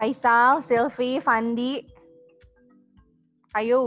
Faisal, Silvi, Fandi. Ayo.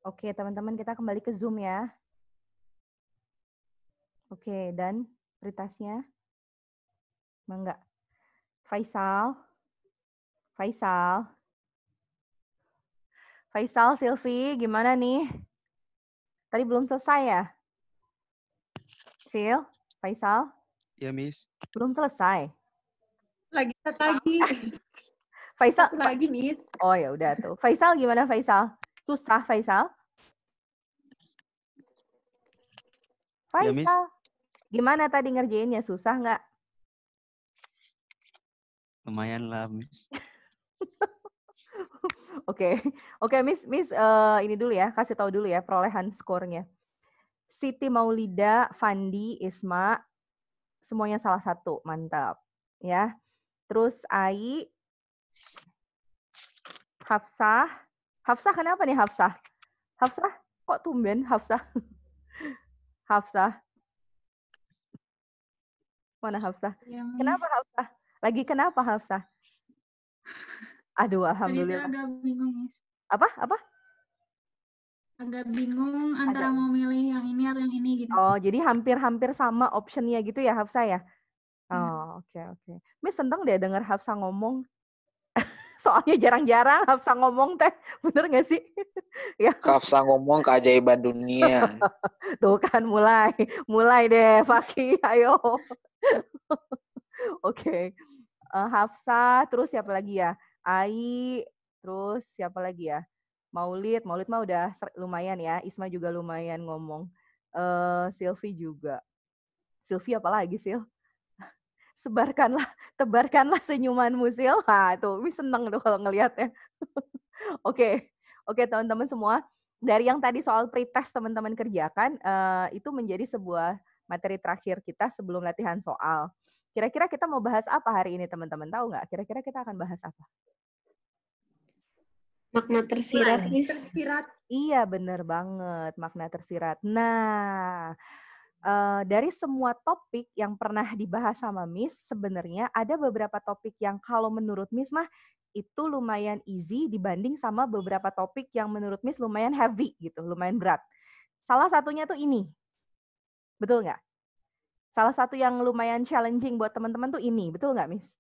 Oke, teman-teman, kita kembali ke Zoom ya. Oke, dan prioritasnya? Enggak. Faisal. Faisal. Faisal, Silvi, gimana nih? Tadi belum selesai ya? Sil, Faisal? Ya, Miss. Belum selesai? Lagi. Faisal? Lagi, Miss. Oh ya udah tuh. Faisal gimana Faisal? Susah Faisal? Ya, Miss. Faisal, gimana tadi ngerjainnya? Susah nggak? Lumayan lah, Miss. Oke, Miss, ini dulu ya, kasih tahu dulu ya perolehan skornya. Siti Maulida, Fandi, Isma, semuanya salah satu, mantap. Ya, terus Ai, Hafsah, kenapa nih Hafsah? Hafsah, kok tumben Hafsah? Hafsah, mana Hafsah? Ya, Kenapa Hafsah? Lagi kenapa Hafsah? Aduh, alhamdulillah. Agak bingung, Miss. Apa? Agak bingung antara mau milih yang ini atau yang ini gitu. Oh, jadi hampir-hampir sama optionnya gitu ya Hafsah ya? Oh, oke. Miss seneng deh denger Hafsah ngomong. Soalnya jarang-jarang Hafsah ngomong teh. Bener gak sih? Ya. Hafsah ngomong keajaiban dunia. Tuh kan mulai deh Fakih, ayo. Oke. Hafsah, terus siapa lagi ya? Ai, terus siapa lagi ya? Maulid mah udah lumayan ya. Isma juga lumayan ngomong. Silvi juga. Silvi apa lagi Sil? Tebarkanlah senyumanmu Sil. Nah, tuh, Miss seneng tuh kalau ngelihatnya. Oke, teman-teman semua. Dari yang tadi soal pretest teman-teman kerjakan, itu menjadi sebuah materi terakhir kita sebelum latihan soal. Kira-kira kita mau bahas apa hari ini teman-teman? Tahu nggak? Kira-kira kita akan bahas apa? Makna tersirat, Miss. Iya, bener banget. Makna tersirat. Nah, dari semua topik yang pernah dibahas sama Miss, sebenarnya ada beberapa topik yang kalau menurut Miss mah itu lumayan easy dibanding sama beberapa topik yang menurut Miss lumayan heavy gitu, lumayan berat. Salah satunya tuh ini. Betul nggak? Salah satu yang lumayan challenging buat teman-teman tuh ini. Betul nggak, Miss?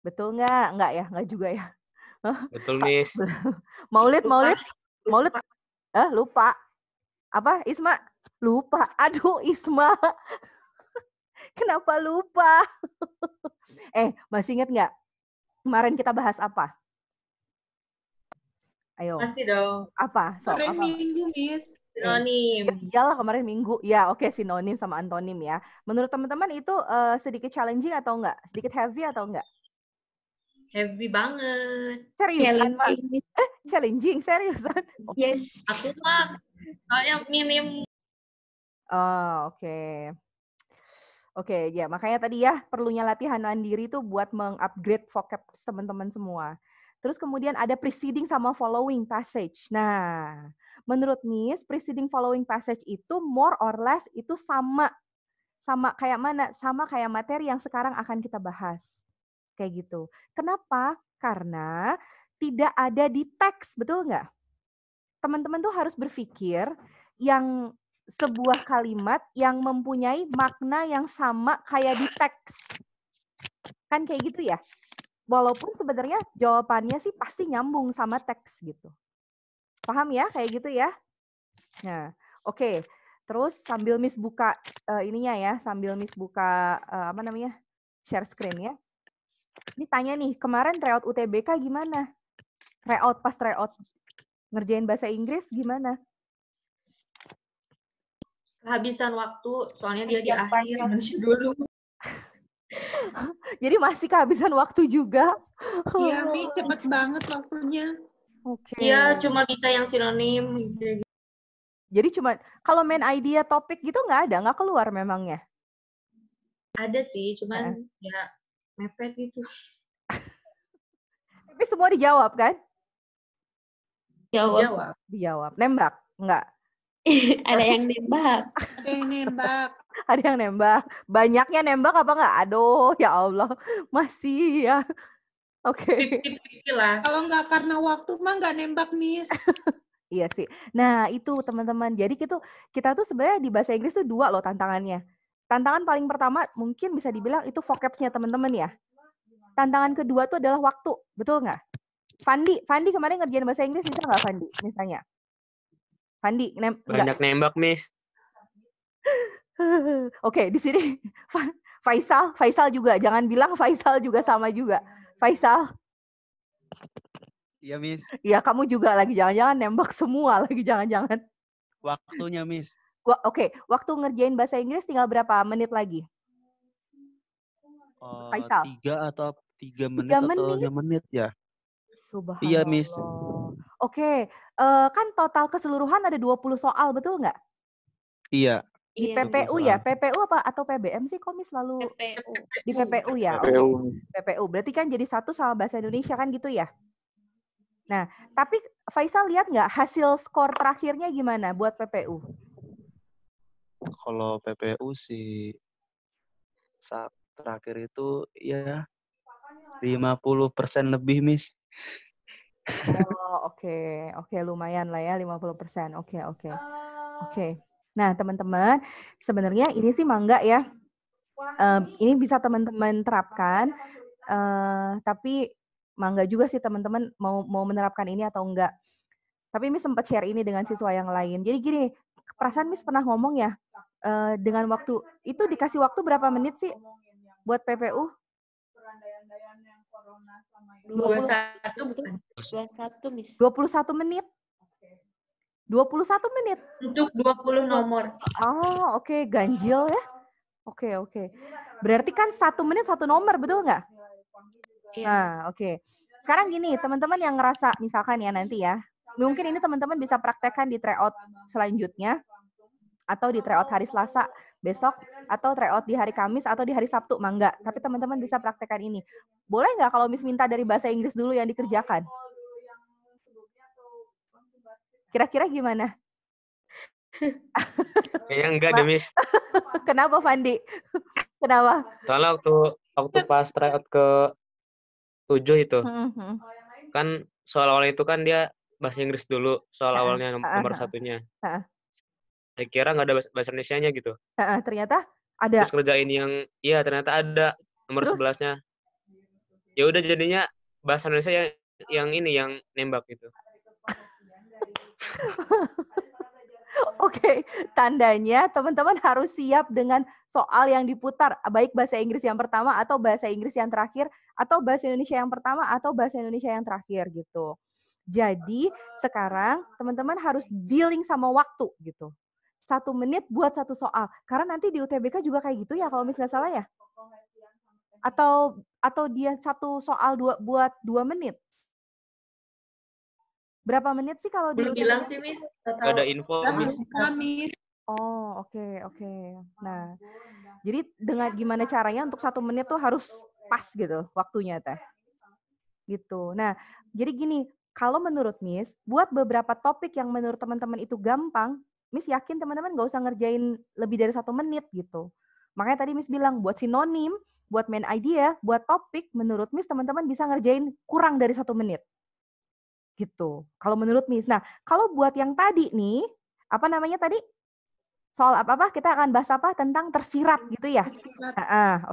Betul nggak? Nggak ya? Nggak juga ya? Betul, Miss. Maulid. Lupa. Apa, Isma? Lupa. Aduh, Isma. Kenapa lupa? Masih ingat nggak? Kemarin kita bahas apa? Ayo. Masih dong. Apa? Kemarin Minggu, Miss. Sinonim. Iyalah kemarin minggu. Ya, oke, sinonim sama antonim ya. Menurut teman-teman itu sedikit challenging atau enggak? Sedikit heavy atau enggak? Heavy banget. Seriusan, Mak? Challenging. Challenging, seriusan? Yes. Aku mah soalnya minim. Oh, oke. Oke, ya makanya tadi ya perlunya latihan mandiri tuh buat mengupgrade vocab teman-teman semua. Terus kemudian ada preceding sama following passage. Nah, menurut Miss, preceding following passage itu more or less itu sama kayak mana? Sama kayak materi yang sekarang akan kita bahas. Kayak gitu. Kenapa? Karena tidak ada di teks, betul nggak? Teman-teman tuh harus berpikir yang sebuah kalimat yang mempunyai makna yang sama kayak di teks. Kan kayak gitu ya? Walaupun sebenarnya jawabannya sih pasti nyambung sama teks gitu. Paham ya kayak gitu ya? Nah, oke. Terus sambil Miss buka ininya ya, sambil Miss buka apa namanya? Share screen ya. Ini tanya nih, kemarin tryout UTBK gimana? Pas tryout ngerjain bahasa Inggris gimana? Kehabisan waktu, soalnya dia di akhir Indonesia dulu. Jadi masih kehabisan waktu juga. Iya, Miss, cepet banget waktunya. Oke. Iya, cuma bisa yang sinonim. Jadi cuma kalau main idea topik gitu nggak keluar memangnya? Ada sih, cuman ya mepet gitu. Tapi semua dijawab kan? Jawab. Dijawab. Nembak? Enggak. Ada yang nembak. Ada yang nembak. Ada yang nembak. Banyaknya nembak apa enggak? Aduh, ya Allah. Masih ya. Oke. Tipis-tipis lah. Kalau nggak karena waktu mah nggak nembak, Miss. Iya sih. Nah, itu teman-teman. Jadi kita tuh sebenarnya di bahasa Inggris tuh 2 loh tantangannya. Tantangan paling pertama mungkin bisa dibilang itu vocabs-nya teman-teman ya. Tantangan kedua tuh adalah waktu. Betul nggak? Fandi kemarin ngerjain bahasa Inggris bisa nggak Fandi? Misalnya. Fandi, banyak nembak, Miss. Oke, di sini Faisal juga. Jangan bilang Faisal juga sama juga. Faisal. Iya, Miss. Iya, kamu juga lagi jangan-jangan nembak semua lagi jangan-jangan. Waktunya, Miss. Oke, waktu ngerjain bahasa Inggris tinggal berapa menit lagi? Faisal. 3 menit atau 5 menit ya? Subhanallah. Iya, Miss. Oke, kan total keseluruhan ada 20 soal, betul nggak? Iya. Di PPU ya? PPU apa atau PBM sih? Kok Miss selalu PPU. di PPU ya? PPU. PPU. Berarti kan jadi 1 sama bahasa Indonesia kan gitu ya? Nah, tapi Faisal lihat nggak hasil skor terakhirnya gimana buat PPU? Kalau PPU sih saat terakhir itu ya 50% lebih, Miss. Oh, oke, lumayan lah ya 50%. Oke. Nah, teman-teman, sebenarnya ini sih mangga ya. Ini bisa teman-teman terapkan, tapi mangga juga sih teman-teman mau menerapkan ini atau enggak. Tapi Miss sempat share ini dengan siswa yang lain. Jadi gini, perasaan Miss pernah ngomong ya, dengan waktu, itu dikasih waktu berapa menit sih buat PPU? 21 bukan? 21, Miss. 21 menit. 21 menit. Untuk 20 nomor. Oh, oke. Ganjil ya. Oke. Berarti kan 1 menit 1 nomor, betul nggak? Nah, oke. Sekarang gini, teman-teman yang ngerasa, misalkan ya nanti ya, mungkin ini teman-teman bisa praktekkan di tryout selanjutnya, atau di tryout hari Selasa besok, atau tryout di hari Kamis, atau di hari Sabtu, mangga. Tapi teman-teman bisa praktekkan ini. Boleh nggak kalau Miss minta dari bahasa Inggris dulu yang dikerjakan? Kira-kira gimana? Kayaknya enggak deh, Miss. Kenapa, Fandi? Kenapa? Soalnya waktu pas tryout ke 7 itu, kan soal awalnya itu kan dia bahasa Inggris dulu, soal awalnya nomor 1-nya. Saya kira nggak ada bahasa Indonesianya gitu. Ternyata ada. Terus kerjain ternyata ada nomor 11-nya. Ya udah jadinya bahasa Indonesia yang nembak gitu. Oke, tandanya teman-teman harus siap dengan soal yang diputar, baik bahasa Inggris yang pertama atau bahasa Inggris yang terakhir, atau bahasa Indonesia yang pertama atau bahasa Indonesia yang terakhir gitu. Jadi sekarang teman-teman harus dealing sama waktu gitu. 1 menit buat 1 soal. Karena nanti di UTBK juga kayak gitu ya kalau Miss nggak salah ya? Atau dia 1 soal buat 2 menit? Berapa menit sih kalau di Belum UTBK? bilang sih, Miss. Nggak ada info, Miss. Miss. Oh, oke. Nah, jadi dengan gimana caranya untuk 1 menit tuh harus pas gitu waktunya teh. Gitu. Nah, jadi gini, kalau menurut Miss, buat beberapa topik yang menurut teman-teman itu gampang, Miss yakin teman-teman nggak usah ngerjain lebih dari 1 menit gitu. Makanya tadi Miss bilang buat sinonim, buat main idea, buat topik, menurut Miss teman-teman bisa ngerjain kurang dari 1 menit. Gitu. Kalau menurut Miss. Nah, kalau buat yang tadi nih, apa namanya tadi? Soal apa-apa kita akan bahas apa? Tentang tersirat gitu ya?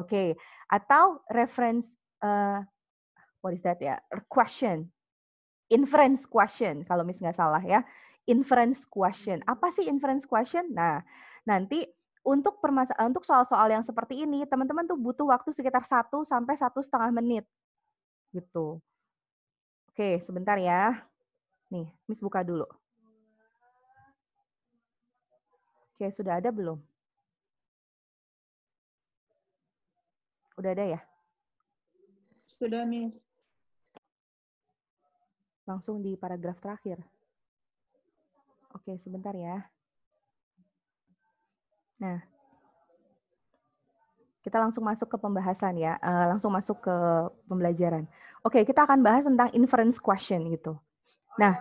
Oke. Atau reference, what is that ya? Question. Inference question, kalau Miss nggak salah ya. Inference question. Apa sih inference question? Nah, nanti untuk soal-soal yang seperti ini, teman-teman tuh butuh waktu sekitar 1 sampai 1,5 menit. Gitu. Oke, sebentar ya. Nih, Miss buka dulu. Oke, sudah ada belum? Udah ada ya? Sudah, Miss. Langsung di paragraf terakhir. Oke, sebentar ya. Nah, kita langsung masuk ke pembahasan ya, langsung masuk ke pembelajaran. Oke, kita akan bahas tentang inference question gitu. Nah,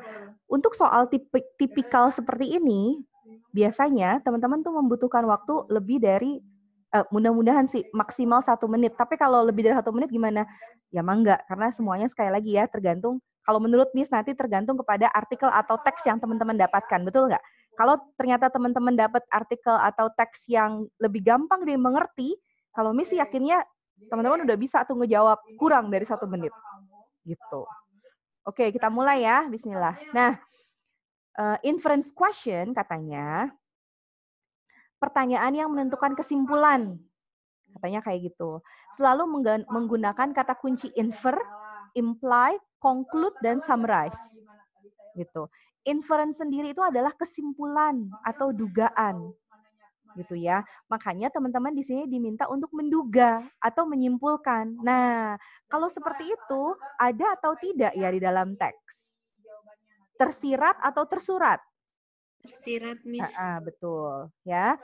untuk soal tipikal seperti ini, biasanya teman-teman tuh membutuhkan waktu lebih dari, mudah-mudahan sih maksimal 1 menit. Tapi kalau lebih dari 1 menit gimana? Ya enggak, karena semuanya sekali lagi ya tergantung, kalau menurut Miss nanti tergantung kepada artikel atau teks yang teman-teman dapatkan, betul nggak? Kalau ternyata teman-teman dapat artikel atau teks yang lebih gampang dimengerti, kalau Miss yakinnya teman-teman udah bisa tuh ngejawab kurang dari 1 menit. Gitu. Oke, kita mulai ya. Bismillah. Nah, inference question katanya pertanyaan yang menentukan kesimpulan. Katanya kayak gitu. Selalu menggunakan kata kunci infer, imply, conclude, dan summarize. Gitu. Inference sendiri itu adalah kesimpulan atau dugaan. Gitu ya. Makanya teman-teman di sini diminta untuk menduga atau menyimpulkan. Nah, kalau seperti itu ada atau tidak ya di dalam teks? Tersirat atau tersurat? Tersirat, Miss. Betul ya.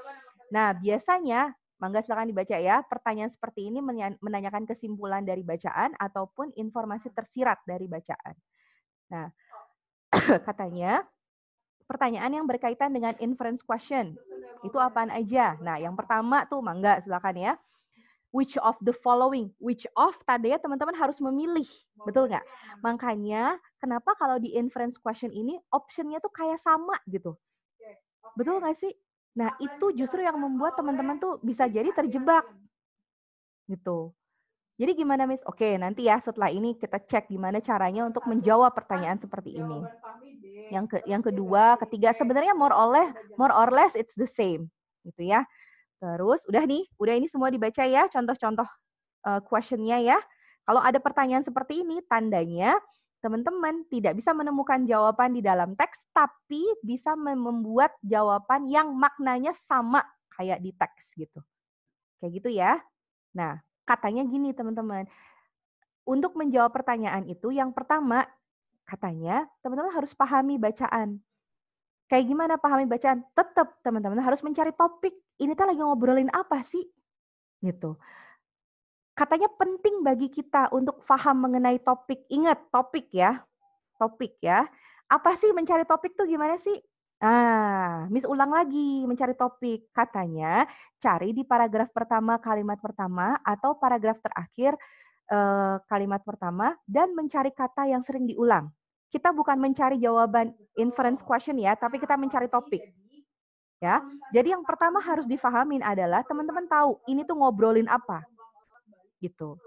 Nah, biasanya mangga silakan dibaca ya. Pertanyaan seperti ini menanyakan kesimpulan dari bacaan ataupun informasi tersirat dari bacaan. Nah, katanya pertanyaan yang berkaitan dengan inference question. Itu apaan aja? Nah, yang pertama tuh mangga silakan ya. Which of the following? Which of tadinya teman-teman harus memilih. Betul nggak? Makanya kenapa kalau di inference question ini optionnya tuh kayak sama gitu. Betul nggak sih? Nah, itu justru yang membuat teman-teman tuh bisa jadi terjebak. Gitu. Jadi gimana, Miss? Oke, nanti ya setelah ini kita cek gimana caranya untuk menjawab pertanyaan seperti ini. Yang kedua, ketiga, sebenarnya more or less it's the same. Gitu ya. Terus udah ini semua dibaca ya contoh-contoh question-nya ya. Kalau ada pertanyaan seperti ini, tandanya teman-teman tidak bisa menemukan jawaban di dalam teks, tapi bisa membuat jawaban yang maknanya sama kayak di teks gitu. Kayak gitu ya. Nah, katanya gini teman-teman. Untuk menjawab pertanyaan itu, yang pertama katanya teman-teman harus pahami bacaan. Kayak gimana pahami bacaan? Tetap teman-teman harus mencari topik. Ini lagi ngobrolin apa sih? Gitu. Katanya penting bagi kita untuk paham mengenai topik. Ingat, topik ya. Topik ya. Apa sih mencari topik tuh gimana sih? Nah, Miss ulang lagi mencari topik. Katanya cari di paragraf pertama, kalimat pertama, atau paragraf terakhir kalimat pertama, dan mencari kata yang sering diulang. Kita bukan mencari jawaban inference question ya, tapi kita mencari topik. Ya. Jadi yang pertama harus difahamin adalah teman-teman tahu ini tuh ngobrolin apa. Gitu.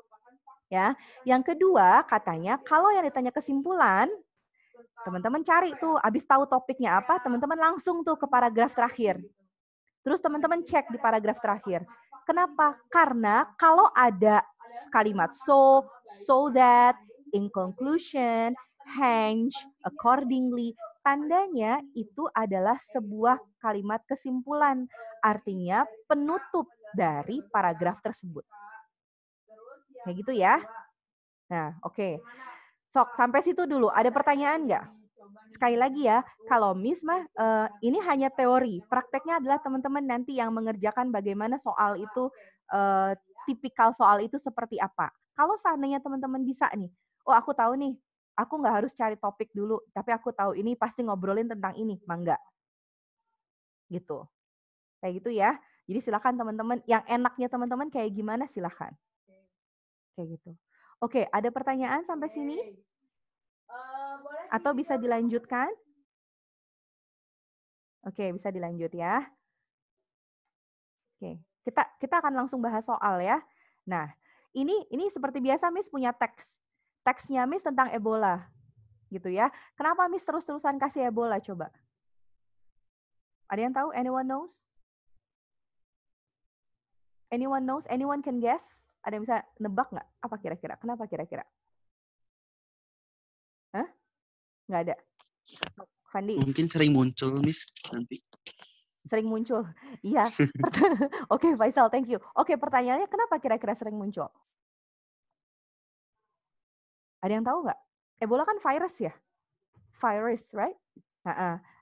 Ya. Yang kedua, katanya kalau yang ditanya kesimpulan, teman-teman cari tuh habis tahu topiknya apa, teman-teman langsung tuh ke paragraf terakhir. Terus teman-teman cek di paragraf terakhir. Kenapa? Karena kalau ada kalimat so that, in conclusion, hence, accordingly. Tandanya itu adalah sebuah kalimat kesimpulan. Artinya penutup dari paragraf tersebut. Kayak gitu ya. Nah, oke. Sok, sampai situ dulu. Ada pertanyaan nggak? Sekali lagi ya, kalau Miss mah ini hanya teori. Prakteknya adalah teman-teman nanti yang mengerjakan bagaimana soal itu, tipikal soal itu seperti apa. Kalau seandainya teman-teman bisa nih, oh aku tahu nih, aku nggak harus cari topik dulu, tapi aku tahu ini pasti ngobrolin tentang ini, mangga. Gitu. Kayak gitu ya. Jadi silakan teman-teman, yang enaknya teman-teman kayak gimana silakan. Kayak gitu. Oke, ada pertanyaan sampai sini? Atau bisa dilanjutkan? Oke, bisa dilanjut ya. Oke, kita akan langsung bahas soal ya. Nah, ini seperti biasa Miss punya teks. Teksnya Miss tentang Ebola. Gitu ya. Kenapa Miss terus-terusan kasih Ebola coba? Ada yang tahu? Anyone knows? Anyone knows? Anyone can guess? Ada yang bisa nebak nggak? Apa kira-kira? Kenapa kira-kira? Hah? Nggak ada. Fandi? Mungkin sering muncul, Miss, nanti. Sering muncul. Iya. Oke, Faisal, thank you. Oke, pertanyaannya kenapa kira-kira sering muncul? Ada yang tahu nggak? Ebola kan virus ya? Virus, right?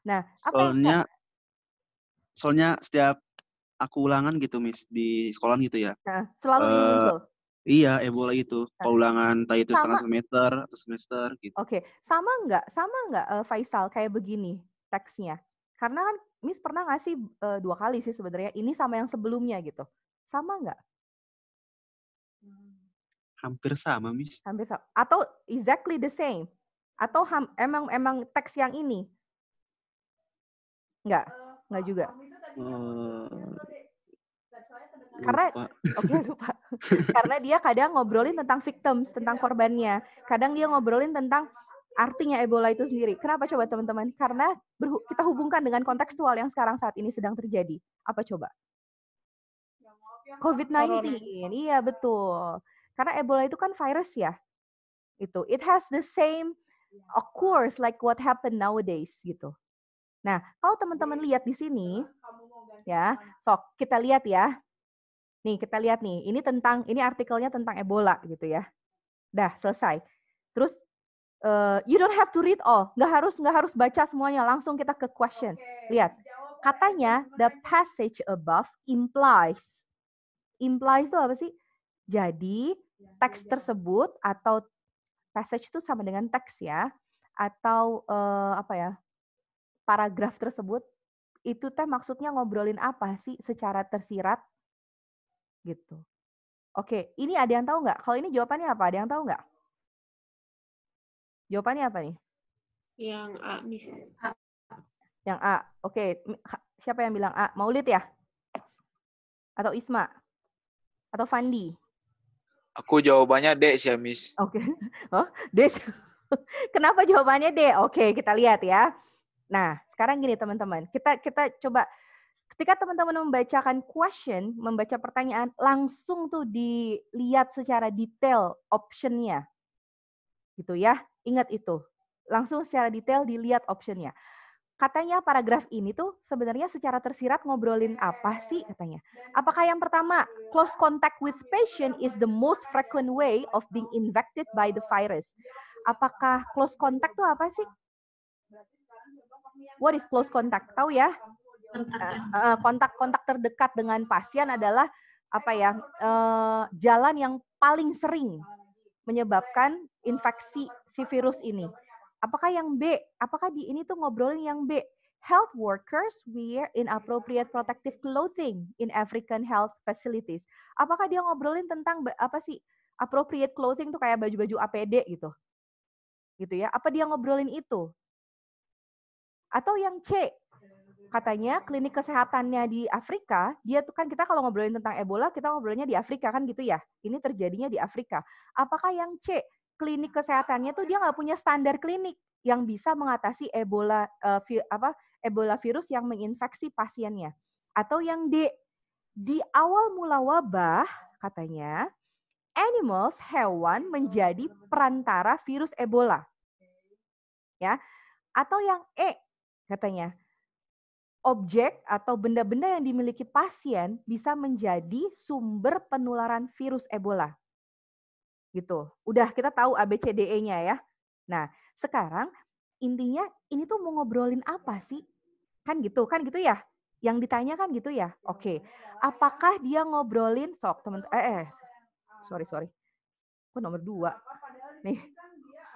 Nah, apa yang soalnya setiap aku ulangan gitu, Miss, di sekolah gitu ya. Selalu ini muncul? Iya, Ebola itu. Ulangan entah itu setengah semester atau semester gitu. Oke, sama nggak Faisal kayak begini teksnya? Karena kan Miss pernah ngasih 2 kali sih sebenarnya. Ini sama yang sebelumnya gitu. Sama nggak? Hampir sama, Miss. Hampir sama. Atau exactly the same? Atau emang teks yang ini? Nggak juga. Karena lupa. Karena dia kadang ngobrolin tentang victims, tentang korbannya. Kadang dia ngobrolin tentang artinya Ebola itu sendiri. Kenapa coba teman-teman? Karena kita hubungkan dengan kontekstual yang sekarang saat ini sedang terjadi. Apa coba? COVID-19. Iya, betul. Karena Ebola itu kan virus ya. Itu. It has the same occurs like what happened nowadays gitu. Nah, kalau teman-teman lihat di sini ya, sok kita lihat ya. Nih, kita lihat nih. Ini artikelnya tentang Ebola gitu ya. Dah, selesai. Terus you don't have to read all. Nggak harus baca semuanya. Langsung kita ke question. Lihat. Katanya the passage above implies. Implies itu apa sih? Jadi teks tersebut atau passage itu sama dengan teks ya, atau paragraf tersebut itu teh maksudnya ngobrolin apa sih secara tersirat gitu. Oke, ini ada yang tahu nggak? Kalau ini jawabannya apa? Ada yang tahu nggak? Jawabannya apa nih? Yang A, Miss. Yang A. Oke, siapa yang bilang A? Maulid ya? Atau Isma? Atau Fandi? Aku jawabannya D sih, Miss. Oke. Oh, D. Kenapa jawabannya D? Oke, kita lihat ya. Nah, sekarang gini teman-teman. Kita coba ketika teman-teman membacakan question, membaca pertanyaan, langsung tuh dilihat secara detail option-nya. Gitu ya. Ingat itu. Langsung secara detail dilihat option-nya. Katanya paragraf ini tuh sebenarnya secara tersirat ngobrolin apa sih katanya. Apakah yang pertama, close contact with patient is the most frequent way of being infected by the virus. Apakah close contact tuh apa sih? What is close contact? Tahu ya? Kontak terdekat dengan pasien adalah jalan yang paling sering menyebabkan infeksi si virus ini. Apakah yang B? Apakah di ini tuh ngobrolin yang B? Health workers wear inappropriate protective clothing in African health facilities. Apakah dia ngobrolin tentang apa sih appropriate clothing tuh kayak baju-baju APD gitu? Gitu ya. Apa dia ngobrolin itu? Atau yang C? Katanya klinik kesehatannya di Afrika, dia tuh kan kita kalau ngobrolin tentang Ebola, kita ngobrolnya di Afrika kan gitu ya. Ini terjadinya di Afrika. Apakah yang C? Klinik kesehatannya tuh dia nggak punya standar klinik yang bisa mengatasi Ebola virus yang menginfeksi pasiennya. Atau yang D, di awal mula wabah katanya animals, hewan menjadi perantara virus Ebola. ya. Atau yang E katanya, objek atau benda-benda yang dimiliki pasien bisa menjadi sumber penularan virus Ebola. Gitu. Udah kita tahu ABCDE-nya ya. Nah, sekarang intinya ini tuh mau ngobrolin apa sih? Kan gitu ya? Yang ditanya kan gitu ya? Oke. Apakah dia ngobrolin sok teman sorry. Kok nomor 2? Nih.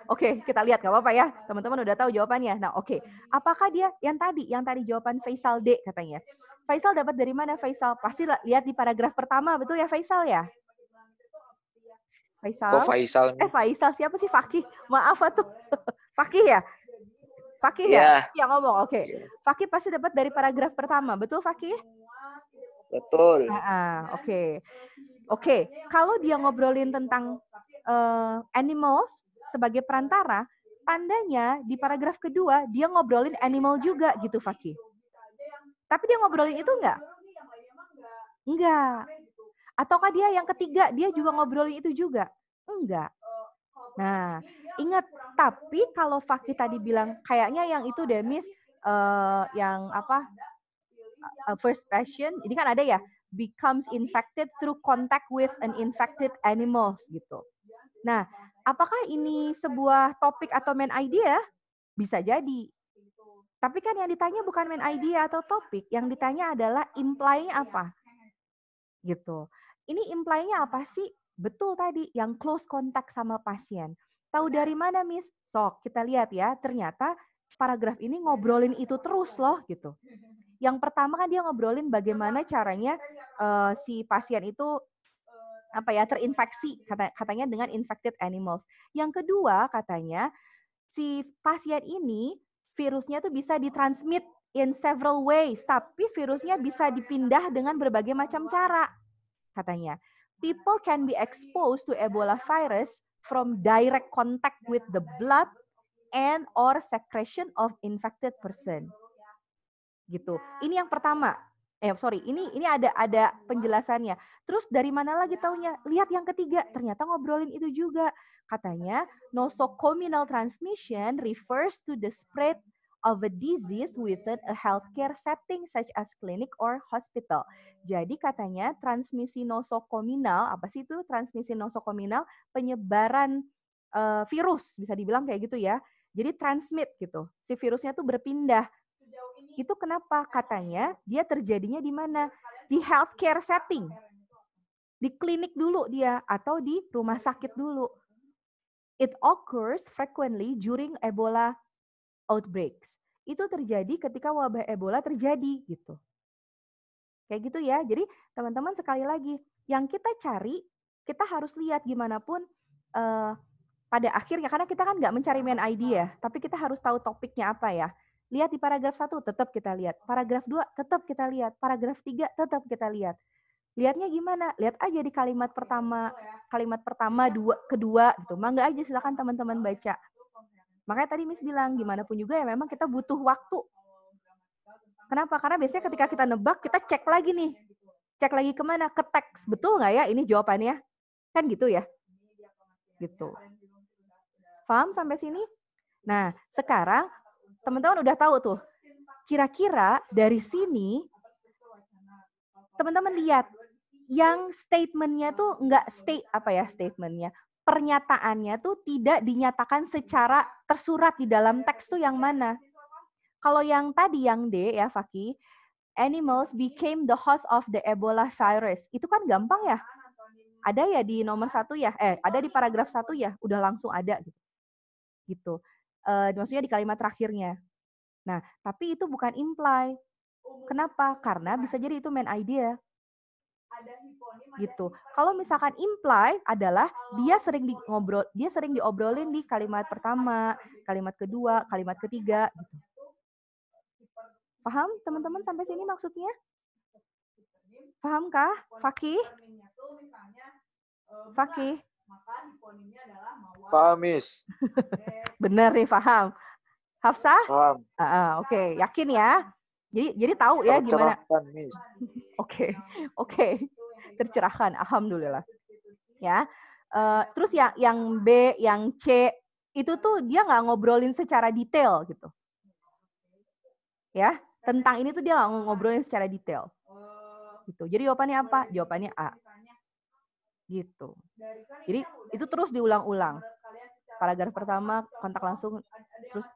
Oke, kita lihat gak apa-apa ya. Teman-teman udah tahu jawabannya. Nah, oke. Apakah dia yang tadi jawaban Faisal D katanya. Faisal dapat dari mana Faisal? Pasti lihat di paragraf pertama, betul ya Faisal ya? Faisal? Kok Faisal, Miss? Faisal siapa sih? Fakih. Maaf tuh. Fakih ya? Fakih ya? Yang ngomong, oke. Fakih pasti dapat dari paragraf pertama, betul Fakih? Betul. Oke. Kalau dia ngobrolin tentang animals sebagai perantara, tandanya di paragraf kedua dia ngobrolin animal juga gitu Fakih. Tapi dia ngobrolin itu enggak? Enggak. Ataukah dia yang ketiga, dia juga ngobrolin itu juga? Enggak. Nah, ingat, tapi kalau Fakih tadi bilang, kayaknya yang itu deh, Miss, yang apa, first passion, ini kan ada ya, becomes infected through contact with an infected animals, gitu. Nah, apakah ini sebuah topik atau main idea? Bisa jadi. Tapi kan yang ditanya bukan main idea atau topik, yang ditanya adalah imply-nya apa? Gitu. Ini imply-nya apa sih? Betul tadi, yang close contact sama pasien. Tahu dari mana, Miss? Sok, kita lihat ya. Ternyata paragraf ini ngobrolin itu terus loh, gitu. Yang pertama kan dia ngobrolin bagaimana caranya si pasien itu terinfeksi, katanya dengan infected animals. Yang kedua, katanya si pasien ini virusnya tuh bisa ditransmit in several ways, tapi virusnya bisa dipindah dengan berbagai macam cara, katanya. People can be exposed to Ebola virus from direct contact with the blood and or secretion of infected person. Gitu. Ini yang pertama. Ini ada penjelasannya. Terus dari mana lagi taunya? Lihat yang ketiga, ternyata ngobrolin itu juga. Katanya, nosocomial transmission refers to the spread of a disease within a healthcare setting such as clinic or hospital. Jadi katanya transmisi nosocomial, apa sih itu transmisi nosocomial? Penyebaran virus, bisa dibilang kayak gitu ya. Jadi transmit gitu. Si virusnya tuh berpindah. Itu kenapa? Katanya dia terjadinya di mana? Di healthcare setting. Di klinik dulu dia atau di rumah sakit dulu. It occurs frequently during Ebola outbreaks. Itu terjadi ketika wabah Ebola terjadi gitu. Kayak gitu ya. Jadi teman-teman sekali lagi, yang kita cari, kita harus lihat gimana pun pada akhirnya, karena kita kan nggak mencari main idea, tapi kita harus tahu topiknya apa ya. Lihat di paragraf 1, tetap kita lihat. Paragraf 2, tetap kita lihat. Paragraf 3, tetap kita lihat. Lihatnya gimana? Lihat aja di kalimat pertama, kedua, gitu. Mangga aja silakan teman-teman baca. Makanya tadi Miss bilang, gimana pun juga ya memang kita butuh waktu. Kenapa? Karena biasanya ketika kita nebak, kita cek lagi nih. Cek lagi kemana? Ke teks. Betul nggak ya ini jawabannya? Kan gitu ya? Gitu. Paham sampai sini? Nah, sekarang teman-teman udah tahu tuh. Kira-kira dari sini, teman-teman lihat, yang statementnya tuh nggak statementnya, pernyataannya tuh tidak dinyatakan secara tersurat di dalam teks tuh yang mana? Kalau yang tadi, yang D ya Fakih, animals became the host of the Ebola virus. Itu kan gampang ya? Ada ya di nomor 1 ya? Ada di paragraf 1 ya? Udah langsung ada gitu. Maksudnya di kalimat terakhirnya. Nah, tapi itu bukan imply. Kenapa? Karena bisa jadi itu main idea. Gitu. Kalau misalkan imply adalah dia sering diobrolin di kalimat pertama, kalimat kedua, kalimat ketiga gitu. Paham teman-teman sampai sini maksudnya? Pahamkah? Fakih? Fakih? Paham, Miss. Benar nih, paham. Hafsah? Paham. Oke. Yakin ya? Jadi tahu ya gimana? Miss. Oke. Tercerahkan, alhamdulillah. Ya. Terus yang B, yang C, itu tuh dia nggak ngobrolin secara detail gitu. Ya, tentang ini tuh dia nggak ngobrolin secara detail. Gitu. Jadi jawabannya apa? Jawabannya A. Gitu. Jadi itu terus diulang-ulang. Paragraf pertama kontak langsung, terus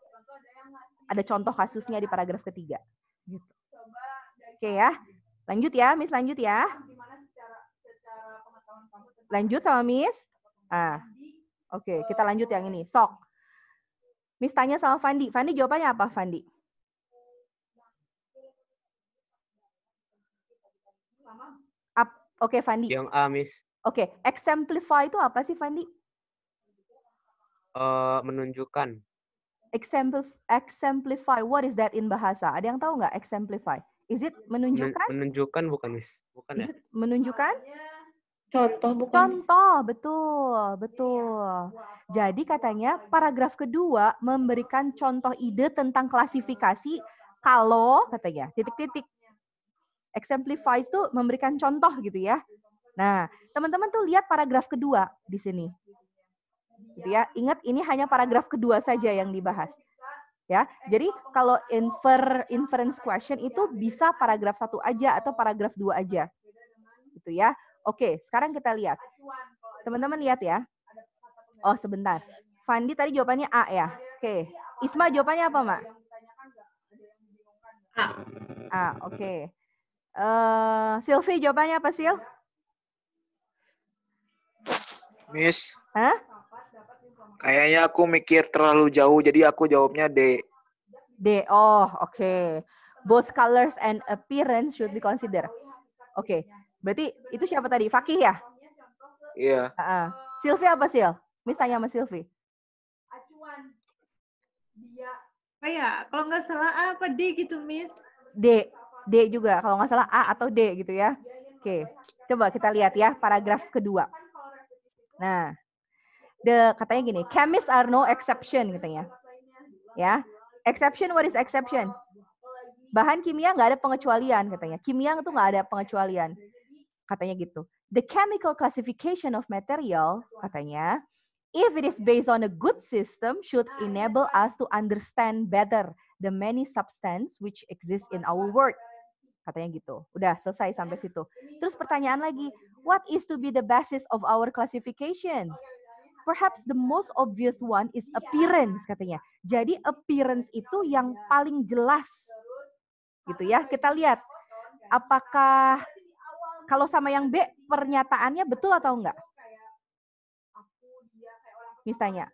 ada contoh kasusnya di paragraf ketiga. Gitu. Oke ya, lanjut ya, Miss, lanjut ya. Lanjut sama Miss. Oke, kita lanjut yang ini. Sok. Miss tanya sama Fandi. Fandi jawabannya apa, Fandi? Oke, Fandi. Yang A, Miss. Oke, exemplify itu apa sih, Fandi? Menunjukkan. Exemplify, what is that in bahasa? Ada yang tahu nggak exemplify? Is it menunjukkan? Menunjukkan bukan, Miss. Bukan ya? Is it menunjukkan? Contoh bukan? Contoh, betul. Jadi katanya paragraf kedua memberikan contoh ide tentang klasifikasi kalau katanya titik-titik. Exemplify itu memberikan contoh gitu ya. Nah, teman-teman tuh lihat paragraf kedua di sini. Gitu ya. Ingat ini hanya paragraf kedua saja yang dibahas. Ya. Jadi kalau inference question itu bisa paragraf 1 aja atau paragraf 2 aja. Gitu ya. Oke, sekarang kita lihat. Teman-teman lihat ya. Oh, sebentar. Fandi tadi jawabannya A ya. Oke. Isma jawabannya apa, Mak? A, oke. Silvi jawabannya apa, Sil? Miss. Hah? Kayaknya aku mikir terlalu jauh, jadi aku jawabnya D. D. Oh, oke. Both colors and appearance should be considered. Oke. Berarti itu siapa tadi? Fakih ya? Iya. Silvi apa, Sil? Miss tanya sama Silvi. Oh ya, kalau nggak salah A apa D gitu, Miss? D. D juga. Kalau nggak salah A atau D gitu ya. Oke. Coba kita lihat ya paragraf kedua. Nah, katanya gini, chemists are no exception katanya. Ya, exception, what is exception? Bahan kimia nggak ada pengecualian katanya. Kimia itu nggak ada pengecualian. Katanya gitu. The chemical classification of material, katanya, if it is based on a good system, should enable us to understand better the many substances which exist in our world. Katanya gitu. Udah selesai sampai situ. Terus pertanyaan lagi, what is to be the basis of our classification? Perhaps the most obvious one is appearance, katanya. Jadi appearance itu yang paling jelas. Gitu ya. Kita lihat apakah kalau sama yang B pernyataannya betul atau enggak? Misalnya.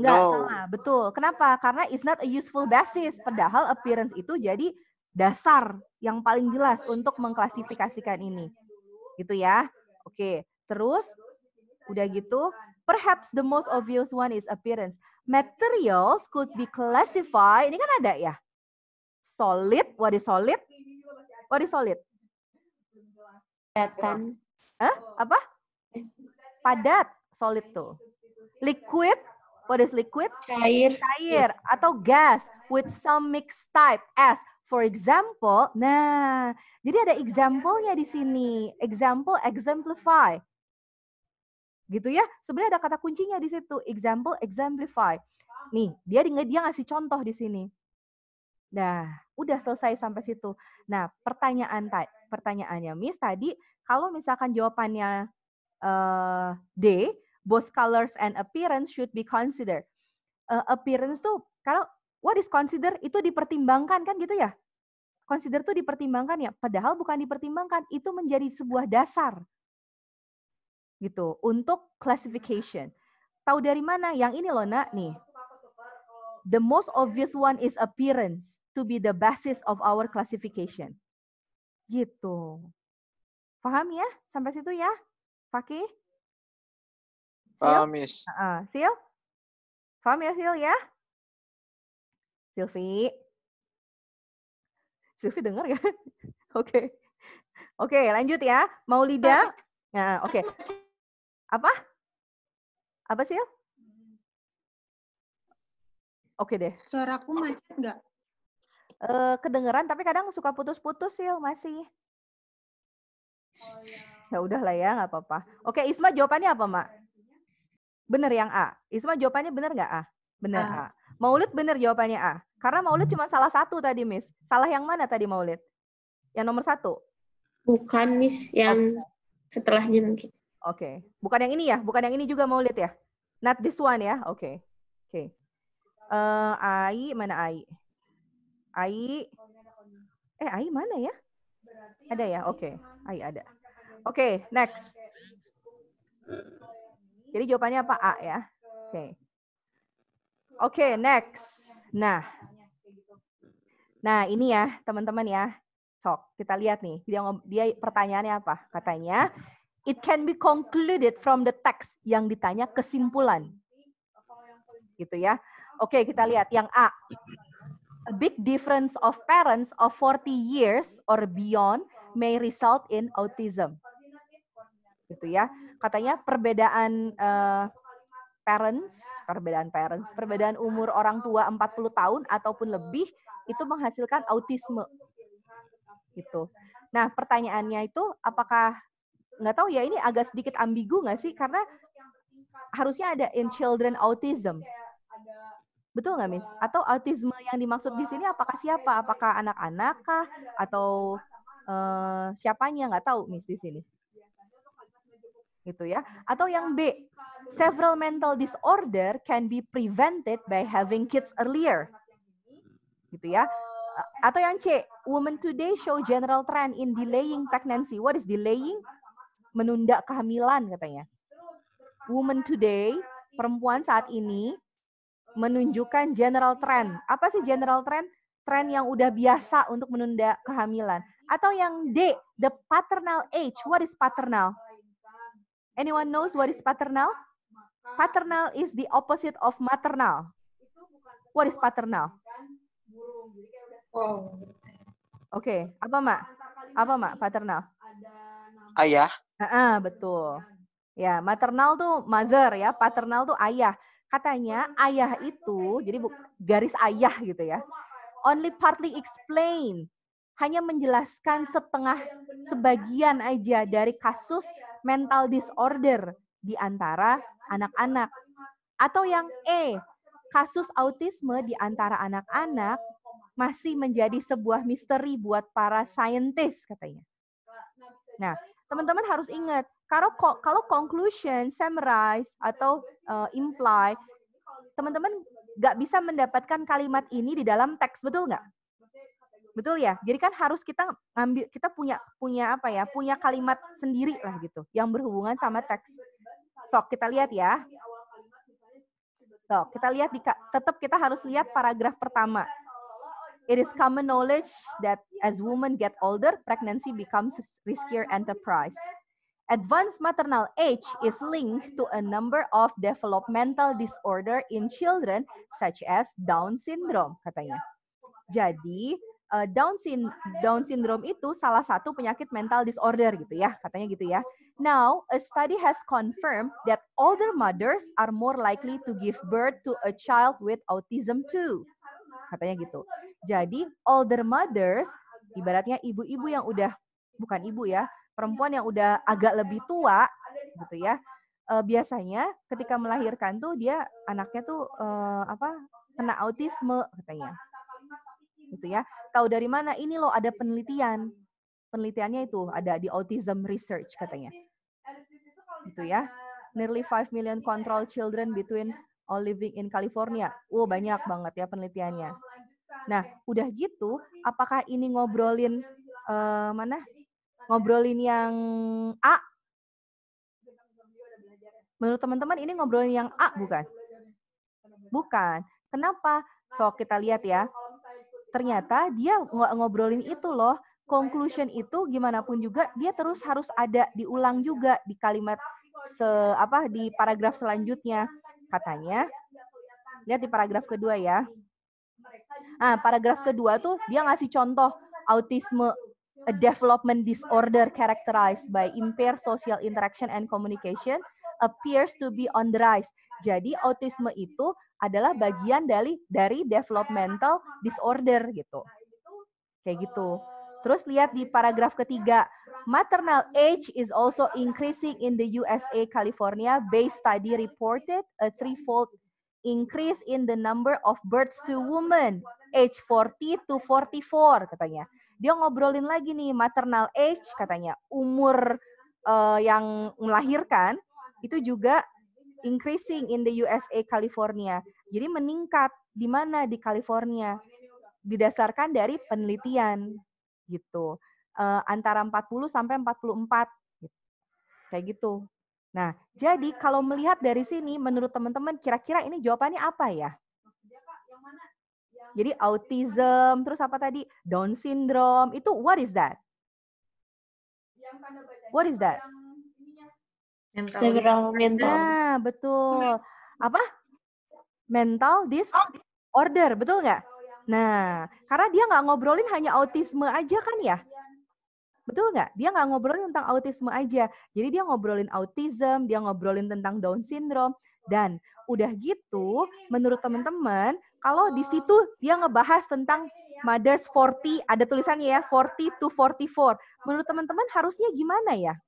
Enggak, salah. Betul. Kenapa? Karena it's not a useful basis. Padahal appearance itu jadi dasar yang paling jelas untuk mengklasifikasikan ini. Gitu ya. Oke. Terus, udah gitu, perhaps the most obvious one is appearance. Materials could be classified. Ini kan ada ya. Solid. What is solid? What is solid? Kelihatan. Apa? Padat. Solid tuh. Liquid. What is liquid? Cair. Cair atau gas with some mixed type as. For example, nah, jadi ada example-nya di sini. Example, exemplify. Gitu ya. Sebenarnya ada kata kuncinya di situ. Example, exemplify. Nih, dia ngasih contoh di sini. Nah, udah selesai sampai situ. Nah, pertanyaannya Miss tadi, kalau misalkan jawabannya D, both colors and appearance should be considered. Appearance tuh, kalau what is consider itu dipertimbangkan kan gitu ya? Consider tuh dipertimbangkan ya, padahal bukan dipertimbangkan, itu menjadi sebuah dasar gitu untuk classification. Tahu dari mana? Yang ini loh, Nak, nih. The most obvious one is appearance to be the basis of our classification. Gitu. Paham ya? Sampai situ ya? Fakih? Paham, Miss. Sil? Paham ya, Sil ya? Silvi? Silvi dengar ya? Oke. Oke, lanjut ya. Maulida? Nah, oke. Apa? Apa, Sil? Oke deh. Suaraku macet nggak? Kedengeran, tapi kadang suka putus-putus, Sil, masih. Ya udahlah ya, nggak apa-apa. Oke, Isma jawabannya apa, Mak? Bener yang A. Isma jawabannya bener nggak A? Bener A. Maulid bener jawabannya A. Karena Maulid cuma salah satu tadi, Miss. Salah yang mana tadi Maulid? Yang nomor 1? Bukan, Miss. Yang setelahnya mungkin. Oke. Bukan yang ini ya? Bukan yang ini juga Maulid ya? Not this one ya? Oke. Oke. Ai, mana Ai? Ai. Ai mana ya? Ada ya? Oke. Ai ada. Oke, next. Jadi jawabannya apa? A ya? Oke. Oke, next. Nah, ini ya teman-teman ya. Sok, kita lihat nih. Dia pertanyaannya apa? Katanya, it can be concluded from the text. Yang ditanya kesimpulan. Gitu ya. Oke, kita lihat yang A. A big difference of parents of 40 years or beyond may result in autism. Gitu ya. Katanya perbedaan perbedaan umur orang tua 40 tahun ataupun lebih itu menghasilkan autisme. Gitu. Nah, pertanyaannya itu apakah nggak tahu ya, ini agak sedikit ambigu nggak sih? Karena harusnya ada in children autism. Betul nggak, Miss? Atau autisme yang dimaksud di sini apakah siapa? Apakah anak-anak kah? Atau siapanya? Nggak tahu, Miss, di sini. Gitu ya. Atau yang B, several mental disorder can be prevented by having kids earlier. Gitu ya. Atau yang C, women today show general trend in delaying pregnancy. What is delaying? Menunda kehamilan katanya. Women today, perempuan saat ini menunjukkan general trend. Apa sih general trend? Tren yang udah biasa untuk menunda kehamilan. Atau yang D, the paternal age. What is paternal? Anyone knows what is paternal? Paternal is the opposite of maternal. What is paternal? Oke, apa Mak? Apa Mak paternal? Ayah. Betul. Ya, maternal tuh mother ya, paternal tuh ayah. Katanya ayah itu, jadi garis ayah gitu ya. Only partly explain. Hanya menjelaskan sebagian aja dari kasus mental disorder di antara anak-anak. Atau yang E, kasus autisme di antara anak-anak masih menjadi sebuah misteri buat para saintis katanya. Nah, teman-teman harus ingat, kalau conclusion, summarize, atau imply, teman-teman nggak bisa mendapatkan kalimat ini di dalam teks, betul nggak? Betul ya? Jadi kan harus kita punya kalimat sendiri lah gitu, yang berhubungan sama teks. Sok, kita lihat ya. So, kita lihat, tetap kita harus lihat paragraf pertama. It is common knowledge that as women get older, pregnancy becomes riskier enterprise. Advanced maternal age is linked to a number of developmental disorder in children, such as Down syndrome, katanya. Jadi, Down syndrome itu salah satu penyakit mental disorder gitu ya, katanya gitu ya. Now, a study has confirmed that older mothers are more likely to give birth to a child with autism too. Katanya gitu. Jadi older mothers, ibaratnya ibu-ibu yang udah, bukan ibu ya, perempuan yang udah agak lebih tua gitu ya, biasanya ketika melahirkan tuh dia anaknya tuh kena autisme katanya. Gitu ya. Tahu dari mana? Ini loh ada penelitian. Penelitiannya itu ada di Autism Research katanya. Gitu ya. Nearly 5 million control children between all living in California. Banyak banget ya penelitiannya. Nah, udah gitu, apakah ini ngobrolin ngobrolin yang A? Menurut teman-teman ini ngobrolin yang A bukan? Bukan. Kenapa? So, kita lihat ya. Ternyata dia ngobrolin itu loh. Conclusion itu gimana pun juga dia terus harus ada diulang juga di kalimat di paragraf selanjutnya. Katanya, lihat di paragraf kedua ya. Paragraf kedua tuh dia ngasih contoh autisme, a development disorder characterized by impaired social interaction and communication appears to be on the rise. Jadi autisme itu adalah bagian dari developmental disorder gitu. Kayak gitu. Terus lihat di paragraf ketiga, Maternal age is also increasing in the USA, California. Based study reported a threefold increase in the number of births to women age 40 to 44 katanya. Dia ngobrolin lagi nih maternal age katanya. Umur yang melahirkan itu juga increasing in the USA, California. Jadi meningkat di mana? Di California. Didasarkan dari penelitian gitu. Antara 40 sampai 44 gitu. Kayak gitu. Nah, jadi kalau melihat dari sini menurut teman-teman kira-kira ini jawabannya apa ya? Jadi autism, terus apa tadi? Down syndrome, itu what is that? What is that? Mental. Nah, betul. Apa? Mental disorder, betul nggak? Nah, karena dia nggak ngobrolin hanya autisme aja kan ya? Betul nggak? Dia nggak ngobrolin tentang autisme aja. Jadi dia ngobrolin autism, dia ngobrolin tentang Down syndrome. Dan udah gitu, menurut teman-teman, kalau di situ dia ngebahas tentang mothers 40, ada tulisannya ya, 40 to 44. Menurut teman-teman harusnya gimana ya?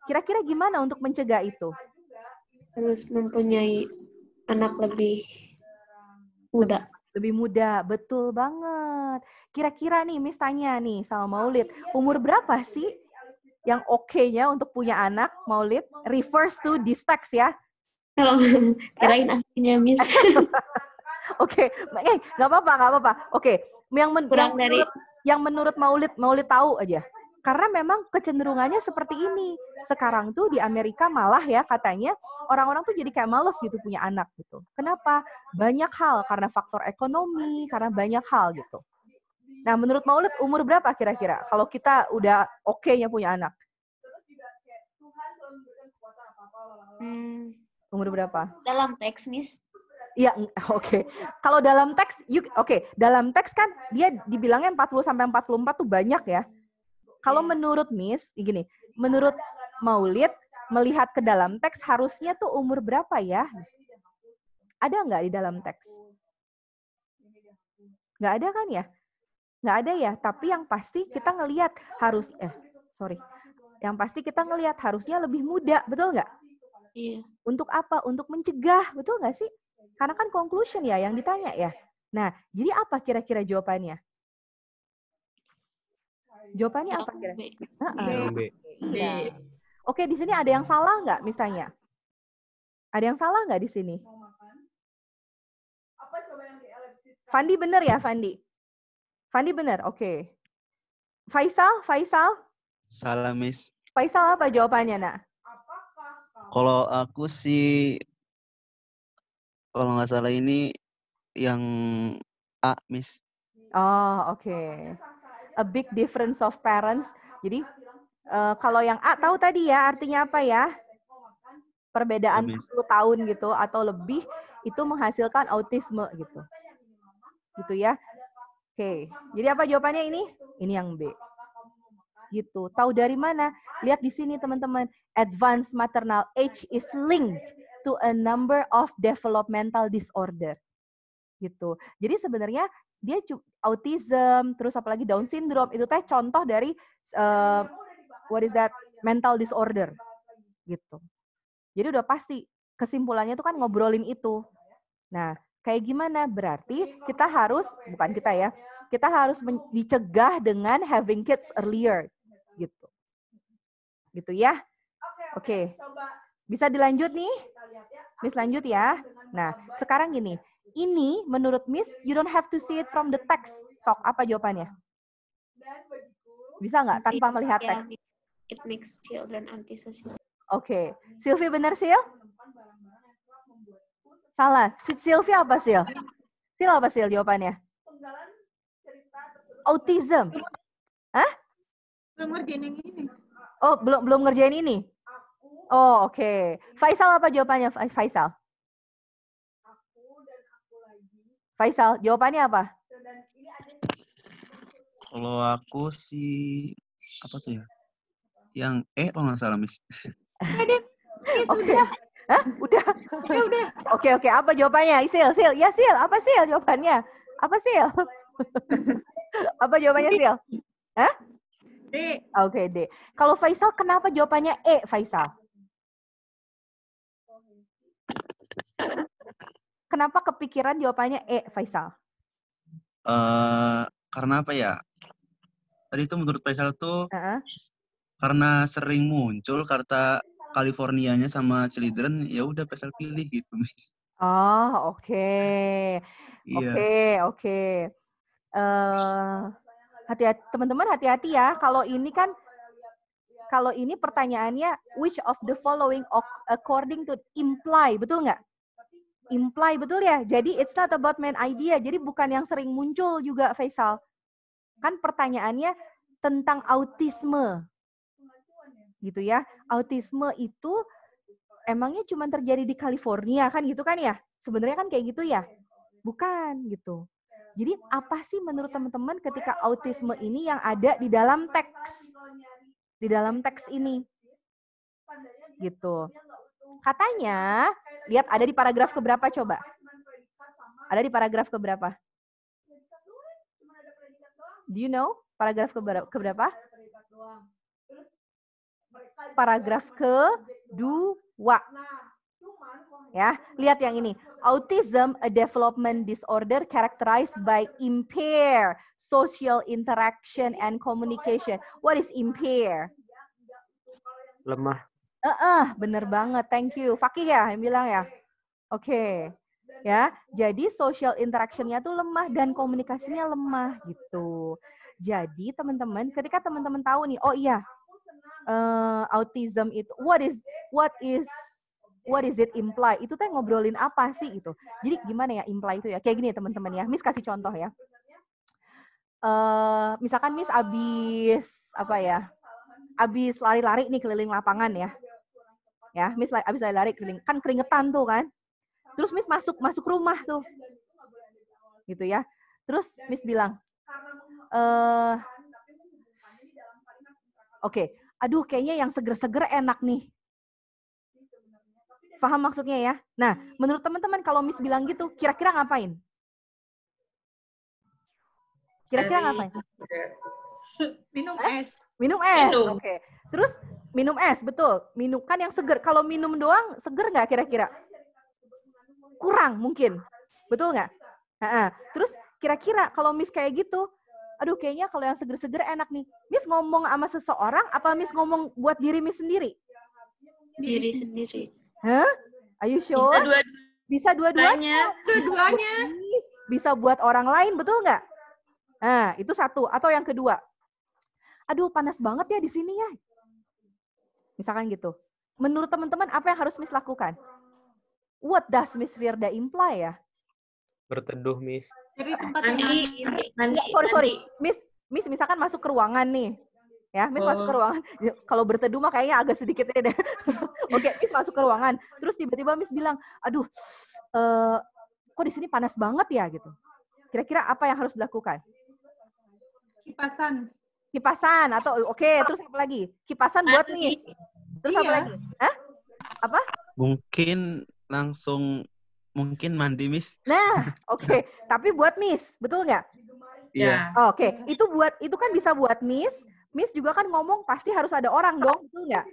Kira-kira gimana untuk mencegah itu? Harus mempunyai anak lebih muda. Lebih muda, betul banget. Kira-kira nih, Miss tanya nih sama Maulid, umur berapa sih yang oke-nya untuk punya anak, Maulid? Refers to this text ya. Kirain aslinya, Miss. Oke, nggak apa-apa. Oke, yang menurut Maulid tahu aja. Karena memang kecenderungannya seperti ini. Sekarang tuh di Amerika malah ya katanya orang-orang tuh jadi kayak males gitu punya anak gitu. Kenapa? Banyak hal, karena faktor ekonomi, karena banyak hal gitu. Nah, menurut Maulid umur berapa kira-kira kalau kita udah oke-nya punya anak? Umur berapa? Dalam teks, Miss. Iya, oke. Kalau dalam teks, dalam teks kan dia dibilangnya 40 sampai 44 tuh banyak ya. Kalau menurut Miss, gini, menurut Maulid, melihat ke dalam teks harusnya tuh umur berapa ya? Ada nggak di dalam teks? Nggak ada kan ya? Nggak ada ya, tapi yang pasti kita ngelihat yang pasti kita ngelihat harusnya lebih muda, betul nggak? Iya. Untuk apa? Untuk mencegah, betul nggak sih? Karena kan conclusion ya yang ditanya ya. Nah, jadi apa kira-kira jawabannya? Jawabannya apa kira-kira? B. Iya. Oke, di sini ada yang salah nggak misalnya? Ada yang salah nggak di sini? Fandi benar ya, Fandi? Fandi benar, oke. Faisal? Salah, Miss. Faisal apa jawabannya, nak? Kalau aku sih, kalau nggak salah ini yang A, Miss. Oh, oke. A big difference of parents. Jadi, kalau yang A tahu tadi ya, artinya apa ya? Perbedaan 10 tahun gitu, atau lebih, itu menghasilkan autisme gitu. Gitu ya. Oke, jadi apa jawabannya ini? Ini yang B. Gitu. Tahu dari mana? Lihat di sini teman-teman. Advanced maternal age is linked to a number of developmental disorder. Gitu. Jadi sebenarnya dia autism, terus apalagi Down syndrome, itu teh contoh dari mental disorder. Gitu. Jadi udah pasti kesimpulannya itu kan ngobrolin itu. Nah, kayak gimana? Berarti kita harus, kita harus dicegah dengan having kids earlier. Gitu. Gitu ya. Oke. Bisa dilanjut nih? Miss lanjut ya. Nah, sekarang gini. Ini menurut Miss, you don't have to see it from the text. Sok, apa jawabannya? Bisa nggak tanpa melihat teks? It makes children antisocial. Oke. Sylvie benar, Sil? Salah. Sylvie apa, Sil? Sil apa, Sil jawabannya? Autism. Hah? Belum ngerjain yang ini. Oh, belum ngerjain ini? Oh, oke. Faisal apa jawabannya, Faisal? Faisal, jawabannya apa? Kalau aku sih, apa tuh ya? Yang kalau nggak salah, Miss. Oke. Hah? Udah? Udah. Oke. Apa jawabannya? Sil. Ya, Sil. Apa Sil jawabannya? Apa Sil? Apa jawabannya, Sil? Hah? D. Oke, D. Kalau Faisal, kenapa jawabannya E, Faisal? Kenapa kepikiran jawabannya E, Faisal? Karena apa ya? Tadi itu menurut Faisal tuh Heeh. karena sering muncul kata Californianya sama Children, ya udah Faisal pilih gitu, Miss. Oh, oke. Iya. Oke. Hati-hati, teman-teman, hati-hati ya. Kalau ini pertanyaannya which of the following according to imply, betul nggak? Imply, betul ya? Jadi it's not about main idea. Jadi bukan yang sering muncul juga, Faisal. Kan pertanyaannya tentang autisme. Gitu ya. Autisme itu emangnya cuma terjadi di California kan gitu kan ya? Sebenarnya kan kayak gitu ya? Bukan gitu. Jadi apa sih menurut teman-teman ketika autisme ini yang ada di dalam teks? Di dalam teks ini. Gitu. Katanya, lihat ada di paragraf keberapa coba? Ada di paragraf keberapa? Do you know paragraf keberapa? Paragraf kedua. Ya, lihat yang ini. Autism, a development disorder characterized by impaired social interaction and communication. What is impair? Lemah. Bener banget. Thank you. Fakih ya yang bilang ya. Oke. Ya, jadi social interaction-nya tuh lemah dan komunikasinya lemah gitu. Jadi teman-teman, ketika teman-teman tahu nih, oh iya, autism itu what is it imply? Itu teh ngobrolin apa sih itu? Jadi gimana ya imply itu ya? Kayak gini ya teman-teman ya. Miss kasih contoh ya. Misalkan Miss abis lari-lari nih keliling lapangan ya. Ya, Miss abis lari-lari keliling, kan keringetan tuh kan. Terus Miss masuk rumah tuh. Gitu ya. Terus Miss bilang, oke, aduh kayaknya yang seger-seger enak nih. Paham maksudnya ya? Nah, menurut teman-teman kalau Miss bilang gitu, kira-kira ngapain? Kira-kira ngapain? Minum es. Minum es, Minum. oke. Terus minum es, betul. Minum kan yang seger. Kalau minum doang, seger nggak kira-kira? Kurang mungkin. Betul nggak? Terus kira-kira kalau Miss kayak gitu, aduh kayaknya kalau yang seger-seger enak nih. Miss ngomong sama seseorang, apa Miss ngomong buat diri Miss sendiri? Diri sendiri. Hah? Are you sure? Bisa dua-duanya. Dua-duanya. Bisa buat orang lain, betul nggak? Nah, itu satu. Atau yang kedua, aduh panas banget ya di sini ya. Misalkan gitu. Menurut teman-teman, apa yang harus Miss lakukan? What does Miss Firda imply ya? Berteduh, Miss. Dari tempat yang Mandi. Sorry. Miss misalkan masuk ke ruangan nih. Ya, Miss masuk ke ruangan. Kalau berteduh mah kayaknya agak sedikit deh. Oke, Miss masuk ke ruangan. Terus tiba-tiba Miss bilang, aduh, kok di sini panas banget ya gitu. Kira-kira apa yang harus dilakukan? Kipasan atau oke, terus apa lagi? Kipasan buat Miss. Terus apa lagi? Hah? Apa? Mungkin mandi, Miss. Nah, oke. Tapi buat Miss, betul nggak? Iya. Oke, itu kan bisa buat Miss. Miss juga kan ngomong pasti harus ada orang dong, betul nggak?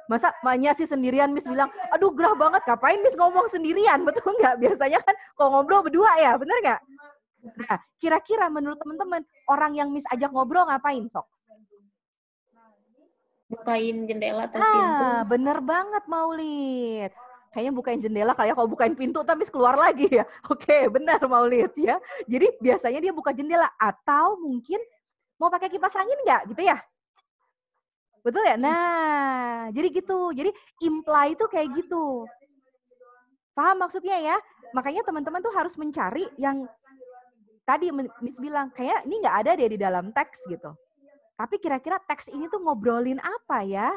Masa Manya sih sendirian Miss bilang, aduh gerah banget, ngapain Miss ngomong sendirian, betul nggak? Biasanya kan kalau ngobrol berdua ya, bener nggak? Nah, kira-kira menurut teman-teman, orang yang Miss ajak ngobrol ngapain, Sok? Bukain jendela atau pintu. Bener banget, Maulid. Kayaknya bukain jendela, kayak kalau bukain pintu, tapi keluar lagi ya. Oke, benar Maulid ya. Jadi biasanya dia buka jendela, atau mungkin mau pakai kipas angin nggak, gitu ya? Betul ya? Nah, jadi gitu. Jadi imply itu kayak gitu. Paham maksudnya ya? Makanya teman-teman tuh harus mencari yang tadi Miss bilang, kayak ini nggak ada deh di dalam teks gitu. Tapi kira-kira teks ini tuh ngobrolin apa ya?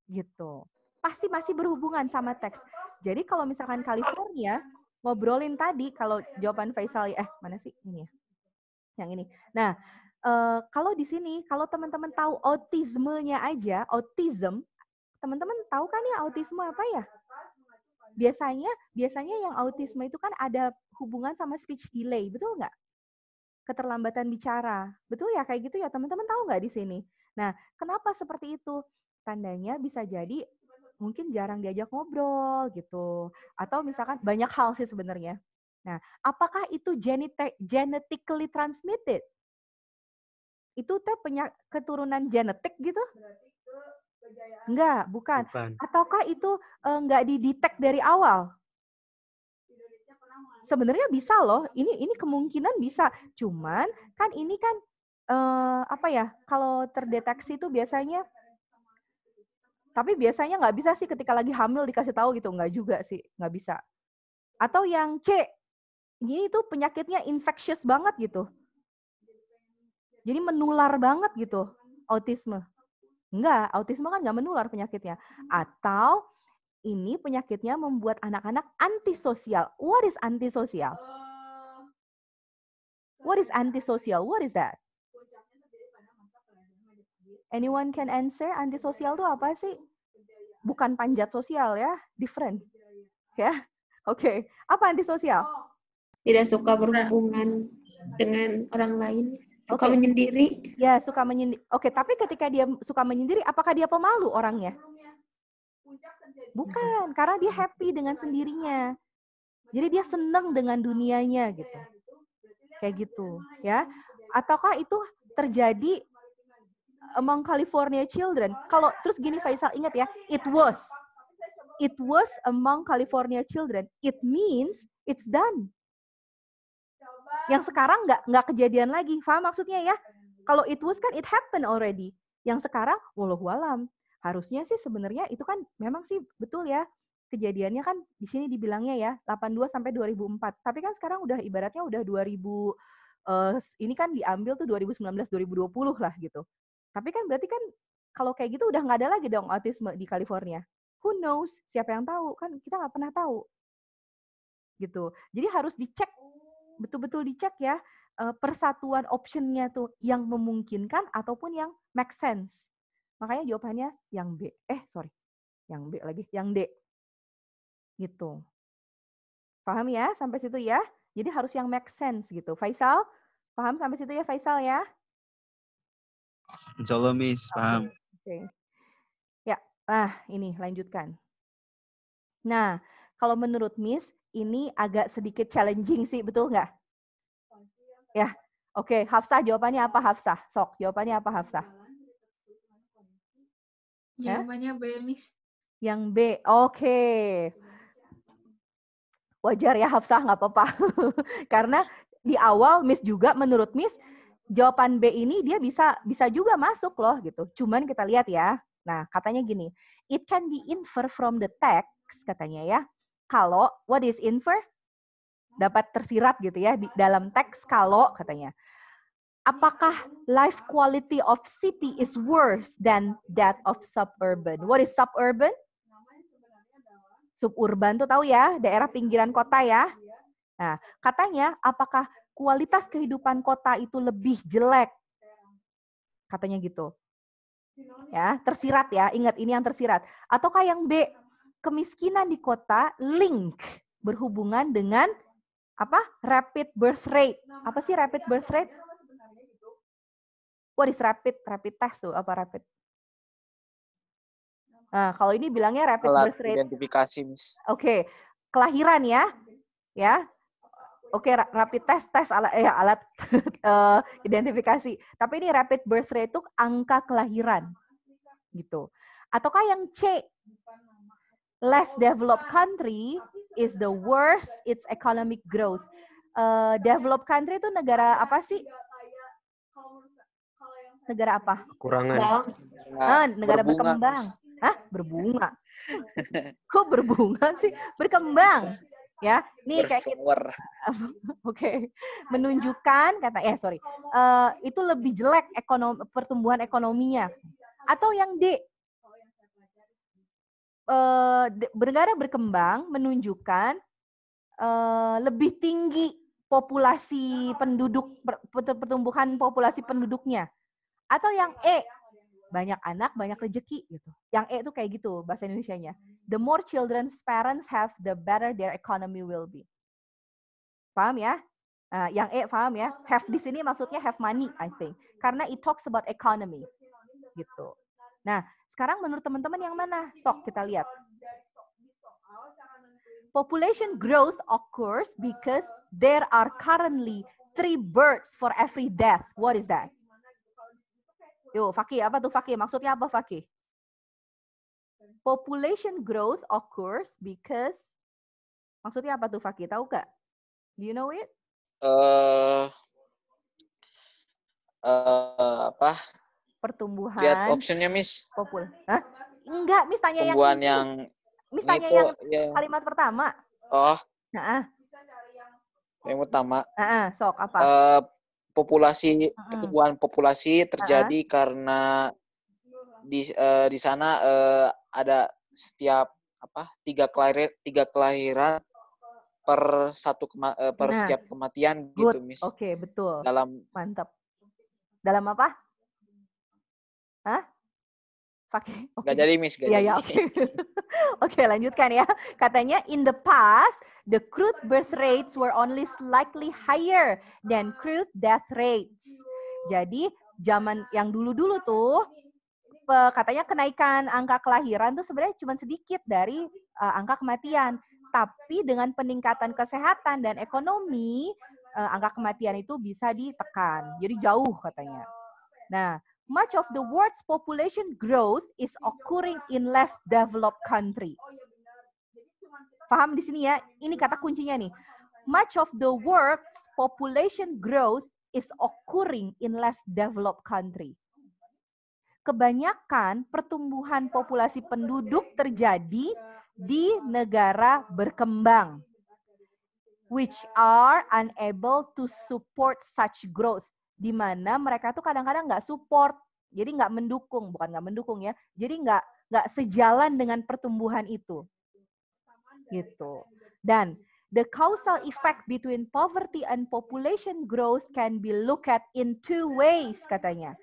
Gitu. Pasti masih berhubungan sama teks. Jadi kalau misalkan California, ngobrolin tadi, kalau jawaban Faisal, mana sih? Ini ya. Yang ini. Nah, kalau di sini, kalau teman-teman tahu autismenya aja, autism, teman-teman tahu kan ya autisme apa ya? Biasanya yang autisme itu kan ada hubungan sama speech delay, betul nggak? Keterlambatan bicara, betul ya kayak gitu ya teman-teman tahu nggak di sini? Nah, kenapa seperti itu? Tandanya bisa jadi mungkin jarang diajak ngobrol gitu. Atau misalkan banyak hal sih sebenarnya. Nah, apakah itu genetically transmitted? Itu teh keturunan genetik gitu? Enggak, bukan. Ataukah itu enggak didetek dari awal? Sebenarnya bisa loh. Ini kemungkinan bisa. Cuman kan ini kan apa ya? Kalau terdeteksi itu biasanya, tapi biasanya nggak bisa sih ketika lagi hamil dikasih tahu gitu, nggak juga sih, nggak bisa. Atau yang C, ini tuh penyakitnya infectious banget gitu. Jadi menular banget gitu, autisme. Enggak, autisme kan nggak menular penyakitnya. Atau ini penyakitnya membuat anak-anak antisosial. What is antisosial? What is antisocial? What is that? Anyone can answer? Antisosial itu apa sih? Bukan panjat sosial ya, different. Ya, oke. Apa antisosial? Tidak suka berhubungan dengan orang lain. Suka menyendiri. Ya, suka menyendiri. Oke, tapi ketika dia suka menyendiri, apakah dia pemalu orangnya? Bukan, karena dia happy dengan sendirinya. Jadi dia senang dengan dunianya gitu. Kayak gitu, ya. Ataukah itu terjadi among California children? Kalau terus gini Faisal, ingat ya, it was among California children. It means it's done. Yang sekarang nggak kejadian lagi. Paham maksudnya ya? Kalau it was kan it happened already. Yang sekarang wallahualam. Harusnya sih sebenarnya itu kan memang sih betul ya. Kejadiannya kan di sini dibilangnya ya 82 sampai 2004. Tapi kan sekarang udah ibaratnya udah 2000 ini kan diambil tuh 2019 2020 lah gitu. Tapi kan berarti kan kalau kayak gitu udah nggak ada lagi dong autisme di California. Who knows? Siapa yang tahu? Kan kita nggak pernah tahu. Gitu. Jadi harus dicek, betul-betul dicek ya persatuan optionnya tuh yang memungkinkan ataupun yang make sense. Makanya jawabannya yang B. Yang B lagi, yang D. Gitu. Paham ya sampai situ ya? Jadi harus yang make sense gitu. Faisal, paham sampai situ ya Faisal ya? Insya Allah, Miss. Paham. Oke. Ya, ini lanjutkan. Nah, kalau menurut Miss, ini agak sedikit challenging sih, betul nggak? Ya, oke. Hafsah, jawabannya apa Hafsah? Sok, jawabannya apa Hafsah? Jawabannya B, Miss. Yang B, oke. Wajar ya Hafsah, nggak apa-apa. Karena di awal Miss juga, menurut Miss, jawaban B ini dia bisa juga masuk loh gitu. Cuman kita lihat ya. Nah, katanya gini, it can be infer from the text, katanya ya. Kalau, what is infer? Dapat tersirat gitu ya di dalam teks kalau katanya. Apakah life quality of city is worse than that of suburban? What is suburban? Suburban tuh tahu ya, daerah pinggiran kota ya. Nah, katanya apakah kualitas kehidupan kota itu lebih jelek? Katanya gitu. Ya, tersirat ya, ingat ini yang tersirat. Ataukah yang B, kemiskinan di kota link berhubungan dengan apa? Rapid birth rate. Apa sih rapid birth rate? What is rapid? Rapid test tuh, apa rapid? Nah, kalau ini bilangnya rapid birth rate. Identifikasi, Miss. Oke, kelahiran ya. Ya. Oke, rapid test alat identifikasi. Tapi ini rapid birth rate itu angka kelahiran. Gitu. Ataukah yang C, less developed country is the worst its economic growth. Developed country itu negara apa sih? Negara apa? Kekurangan. Negara berkembang. Hah? Berbunga. Kok berbunga sih? Berkembang. Ya, nih kayak gitu. Oke. Menunjukkan kata itu lebih jelek pertumbuhan ekonominya. Atau yang D, negara berkembang menunjukkan lebih tinggi populasi penduduk, pertumbuhan populasi penduduknya. Atau yang E, banyak anak, banyak rezeki gitu. Yang E itu kayak gitu bahasa Indonesianya. The more children's parents have, the better their economy will be. Paham ya? Yang E paham ya? Have di sini maksudnya have money, I think. Karena it talks about economy. gitu. Nah, sekarang menurut teman-teman yang mana? Sok kita lihat. Population growth occurs because there are currently 3 births for every death. What is that? Yo, Fakih, apa tuh Fakih? Maksudnya apa Fakih? Population growth occurs because, maksudnya apa tuh Fakih? Tahu gak? Do you know it? Apa? Pertumbuhan. Lihat optionnya, Miss. Hah? Enggak, Miss tanya yang Pertumbuhan ini. yang Miss tanya itu, yang kalimat pertama. Oh, Nah, yang utama. Sok apa? Pertumbuhan populasi terjadi karena di sana ada setiap tiga kelahiran per setiap kematian gitu, Miss. Oke, betul. Mantap. Dalam apa? Hah? Fakih. Gak jadi, Miss. Iya, oke. Oke, lanjutkan ya. Katanya, in the past, the crude birth rates were only slightly higher than crude death rates. Jadi, zaman yang dulu-dulu tuh, katanya kenaikan angka kelahiran tuh sebenarnya cuma sedikit dari angka kematian. Tapi dengan peningkatan kesehatan dan ekonomi, angka kematian itu bisa ditekan. Jadi jauh katanya. Nah, much of the world's population growth is occurring in less developed country. Paham di sini ya? Ini kata kuncinya nih. Much of the world's population growth is occurring in less developed country. Kebanyakan pertumbuhan populasi penduduk terjadi di negara berkembang, which are unable to support such growth. Di mana mereka tuh kadang-kadang nggak support, jadi bukan nggak mendukung ya, jadi nggak sejalan dengan pertumbuhan itu, gitu. Dan the causal effect between poverty and population growth can be looked at in 2 ways katanya.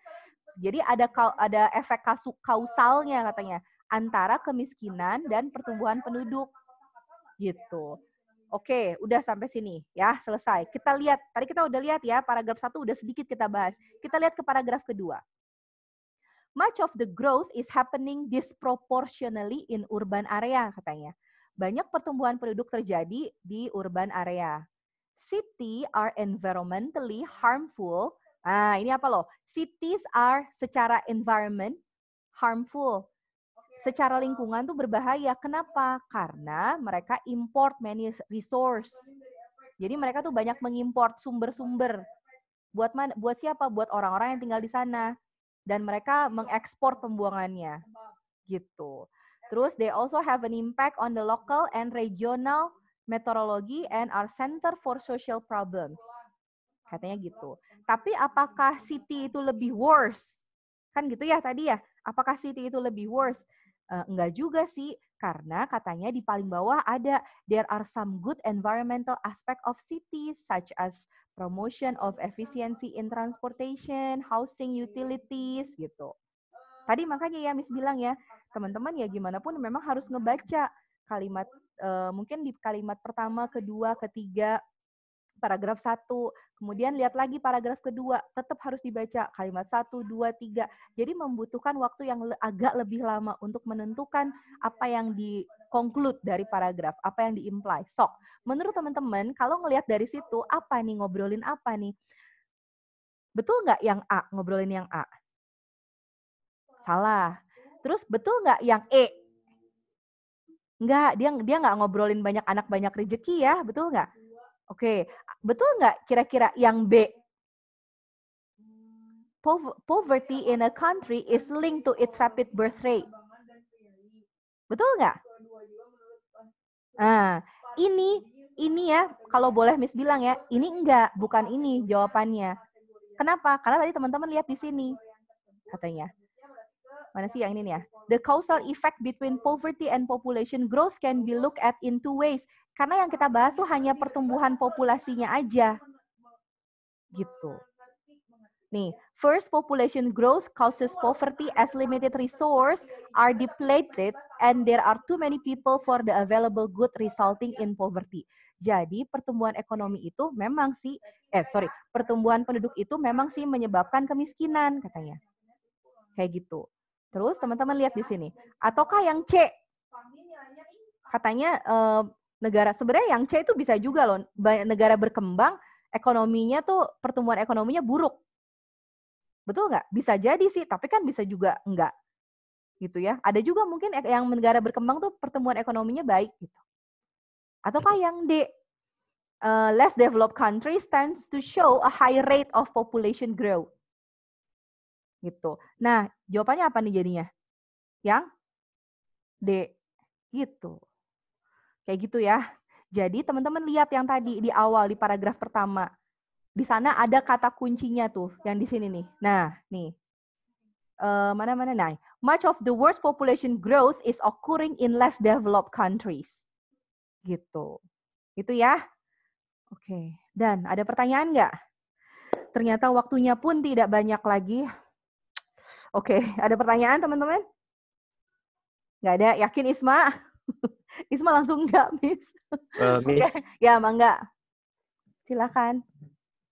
Jadi ada efek kausalnya katanya antara kemiskinan dan pertumbuhan penduduk, gitu. Oke, udah sampai sini ya, selesai. Kita lihat, tadi kita udah lihat ya, paragraf 1 udah sedikit kita bahas. Kita lihat ke paragraf kedua. Much of the growth is happening disproportionately in urban area, katanya. Banyak pertumbuhan penduduk terjadi di urban area. City are environmentally harmful. Ini apa loh? Cities are secara environment harmful. Secara lingkungan tuh berbahaya. Kenapa? Karena mereka import many resource. Jadi mereka tuh banyak mengimport sumber-sumber. Buat siapa? Buat orang-orang yang tinggal di sana. Dan mereka mengekspor pembuangannya. Gitu. Terus they also have an impact on the local and regional meteorology and are center for social problems. Katanya gitu. Tapi apakah city itu lebih worse? Kan gitu ya tadi ya. Apakah city itu lebih worse? Enggak juga sih, karena katanya di paling bawah ada there are some good environmental aspect of cities such as promotion of efficiency in transportation, housing, utilities gitu. Tadi makanya ya Miss bilang ya, teman-teman ya gimana pun memang harus ngebaca kalimat, mungkin di kalimat pertama, kedua, ketiga, paragraf 1, kemudian lihat lagi paragraf kedua, tetap harus dibaca kalimat 1, 2, 3. Jadi membutuhkan waktu yang agak lebih lama untuk menentukan apa yang di-conclude dari paragraf, apa yang di-imply. Sok, menurut teman-teman, kalau ngelihat dari situ, apa nih, ngobrolin apa nih? Betul nggak yang A, ngobrolin yang A? Salah. Terus betul nggak yang E? Nggak, dia nggak ngobrolin banyak anak, banyak rezeki ya, betul nggak? Oke, betul nggak kira-kira yang B? Poverty in a country is linked to its rapid birth rate. Betul nggak? Nah, ini ya, kalau boleh Miss bilang ya, ini enggak, bukan ini jawabannya. Kenapa? Karena tadi teman-teman lihat di sini, katanya. Mana sih yang ini nih ya? The causal effect between poverty and population growth can be looked at in 2 ways. Karena yang kita bahas tuh hanya pertumbuhan populasinya aja. Gitu. Nih, first, population growth causes poverty as limited resource are depleted and there are too many people for the available good resulting in poverty. Jadi, pertumbuhan ekonomi itu memang pertumbuhan penduduk itu memang sih menyebabkan kemiskinan, katanya. Kayak gitu. Terus teman-teman lihat di sini. Ataukah yang C? Katanya negara, sebenarnya yang C itu bisa juga loh. Negara berkembang, ekonominya tuh, pertumbuhan ekonominya buruk. Betul nggak? Bisa jadi sih, tapi kan bisa juga enggak. Gitu ya. Ada juga mungkin yang negara berkembang tuh pertumbuhan ekonominya baik gitu. Ataukah yang D, less developed countries tends to show a high rate of population growth. Gitu. Nah, jawabannya apa nih jadinya? Yang D. Gitu. Kayak gitu ya. Jadi teman-teman lihat yang tadi di awal di paragraf pertama. Di sana ada kata kuncinya tuh yang di sini nih. Nah, nih. Mana-mana nah. Much of the world's population growth is occurring in less developed countries. Gitu. Itu ya. Oke. Dan ada pertanyaan nggak? Ternyata waktunya pun tidak banyak lagi. Oke, ada pertanyaan teman-teman? Nggak ada? Yakin Isma? Isma langsung nggak, Miss? Miss. Okay. Ya, Mangga. Silakan.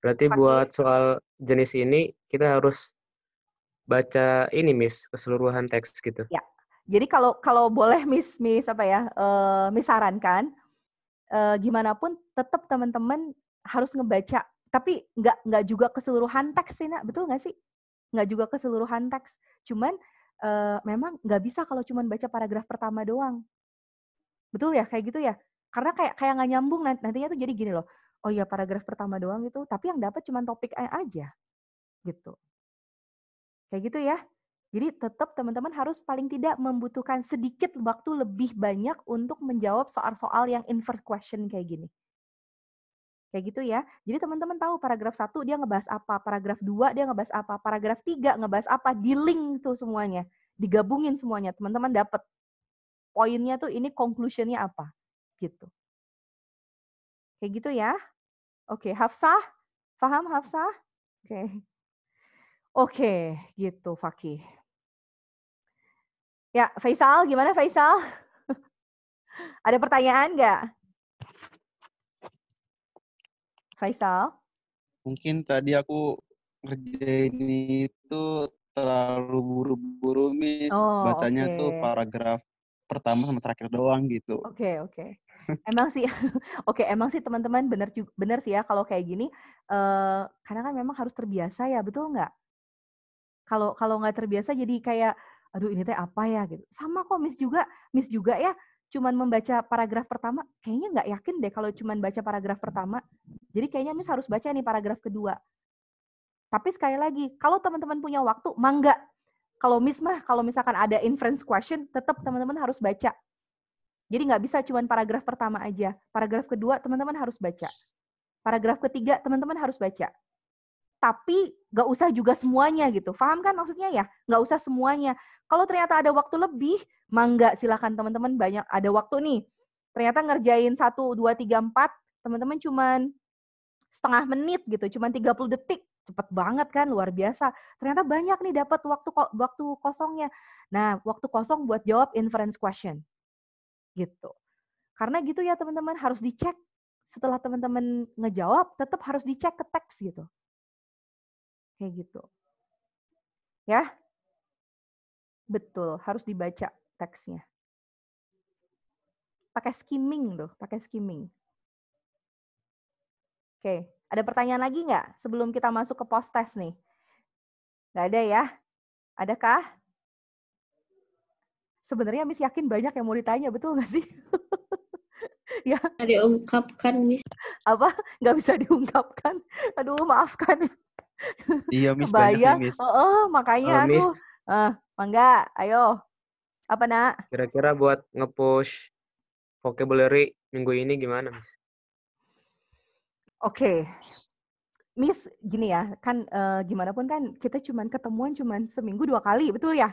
Berarti buat soal jenis ini kita harus baca ini, Miss, keseluruhan teks gitu. Ya. Jadi kalau boleh Miss apa ya? Miss sarankan, gimana pun tetap teman-teman harus ngebaca. Tapi nggak juga keseluruhan teks sih, Nak. Betul nggak sih? Nggak juga keseluruhan teks. Cuman memang nggak bisa kalau cuman baca paragraf pertama doang. Betul ya? Kayak gitu ya? Karena kayak nggak nyambung nantinya tuh jadi gini loh. Oh iya paragraf pertama doang gitu, tapi yang dapat cuman topik aja. Gitu. Kayak gitu ya. Jadi tetap teman-teman harus paling tidak membutuhkan sedikit waktu lebih banyak untuk menjawab soal-soal yang inverse question kayak gini. Kayak gitu ya. Jadi teman-teman tahu paragraf 1 dia ngebahas apa, paragraf 2 dia ngebahas apa, paragraf 3 ngebahas apa, di-link tuh semuanya. Digabungin semuanya, teman-teman dapat poinnya tuh ini conclusion-nya apa. Gitu. Kayak gitu ya. Oke, Hafsah? Paham Hafsah? Oke. Oke, gitu Fakih. Ya, Faisal, gimana Faisal? Ada pertanyaan nggak? Faisal? Mungkin tadi aku ngerjain itu terlalu buru-buru, Miss. Bacanya tuh paragraf pertama sama terakhir doang gitu. Oke. Emang sih, emang sih teman-teman bener sih ya kalau kayak gini, karena kan memang harus terbiasa ya, betul nggak? Kalau nggak terbiasa jadi kayak, aduh ini teh apa ya gitu. Sama kok Miss juga ya, cuman membaca paragraf pertama, kayaknya nggak yakin deh kalau cuman baca paragraf pertama. Jadi kayaknya Miss harus baca nih paragraf kedua. Tapi sekali lagi, kalau teman-teman punya waktu, mangga. Kalau Miss kalau misalkan ada inference question, tetap teman-teman harus baca. Jadi nggak bisa cuma paragraf pertama aja. Paragraf kedua, teman-teman harus baca. Paragraf ketiga, teman-teman harus baca. Tapi nggak usah juga semuanya gitu. Paham kan maksudnya ya? Nggak usah semuanya. Kalau ternyata ada waktu lebih, mangga silakan teman-teman banyak ada waktu nih. Ternyata ngerjain 1, 2, 3, 4, teman-teman cuman setengah menit gitu, cuman 30 detik. Cepet banget kan, luar biasa. Ternyata banyak nih dapat waktu kosongnya. Nah, waktu kosong buat jawab inference question. Gitu. Karena gitu ya teman-teman, harus dicek. Setelah teman-teman ngejawab, tetap harus dicek ke teks gitu. Kayak gitu. Ya? Betul, harus dibaca teksnya. Pakai skimming loh, pakai skimming. Oke, ada pertanyaan lagi nggak sebelum kita masuk ke post test nih? Nggak ada ya? Adakah? Sebenarnya Miss yakin banyak yang mau ditanya, betul nggak sih? Ya. Diungkapkan, Miss. Apa? Nggak bisa diungkapkan? Aduh, maafkan. Iya, Miss. Kebayang. Banyak nih, Miss. Makanya, Miss, Mangga, ayo. Apa, Nak? Kira-kira buat nge-push vocabulary minggu ini gimana, Miss? Oke. Miss, gini ya, kan gimana pun kan kita ketemuan seminggu 2 kali, betul ya?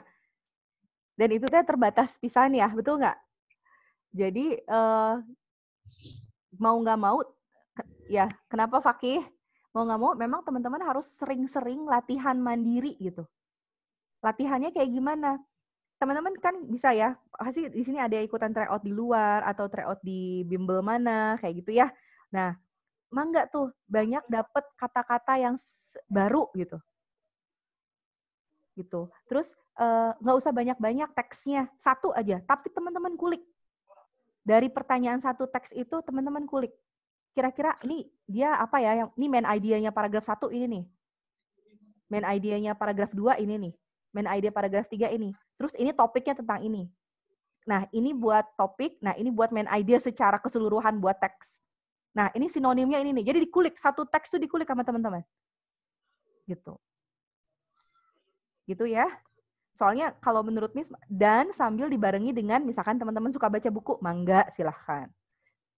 Dan itu teh terbatas pisan ya, betul nggak? Jadi mau nggak mau, ya kenapa Fakih? Mau nggak mau, memang teman-teman harus sering-sering latihan mandiri gitu. Latihannya kayak gimana? Teman-teman kan bisa ya, pasti di sini ada ikutan tryout di luar atau tryout di bimbel mana, kayak gitu ya. Nah, mangga tuh banyak dapet kata-kata yang baru gitu. gitu. Terus nggak usah banyak-banyak teksnya, satu aja, tapi teman-teman kulik. Dari pertanyaan satu teks itu teman-teman kulik. Kira-kira ini dia apa ya, yang ini main idea-nya paragraf 1 ini nih. Main idea-nya paragraf 2 ini nih. Main idea paragraf 3 ini. Terus ini topiknya tentang ini. Nah, ini buat topik, nah ini buat main idea secara keseluruhan buat teks. Nah, ini sinonimnya ini nih. Jadi dikulik, satu teks tuh dikulik sama teman-teman. Gitu. Gitu ya. Soalnya kalau menurut Miss, dan sambil dibarengi dengan misalkan teman-teman suka baca buku, mangga silahkan.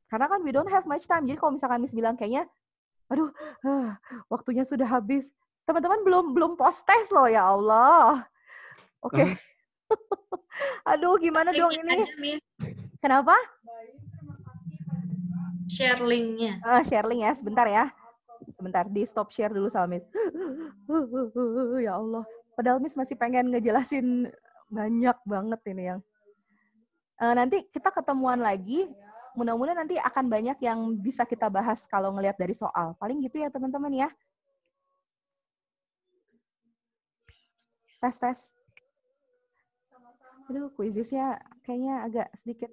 Karena kan we don't have much time. Jadi kalau misalkan Miss bilang kayaknya, aduh, waktunya sudah habis. Teman-teman belum post test loh, ya Allah. Oke. Okay. Aduh, gimana dong ini? Aja, Miss. Kenapa? Share linknya. Share link ya, sebentar ya. Sebentar, di stop share dulu sama Miss. Ya Allah. Padahal Miss masih pengen ngejelasin banyak banget ini yang. Nanti kita ketemuan lagi. Mudah-mudahan nanti akan banyak yang bisa kita bahas kalau ngelihat dari soal. Paling gitu ya teman-teman ya. Tes. Aduh, kuisisnya kayaknya agak sedikit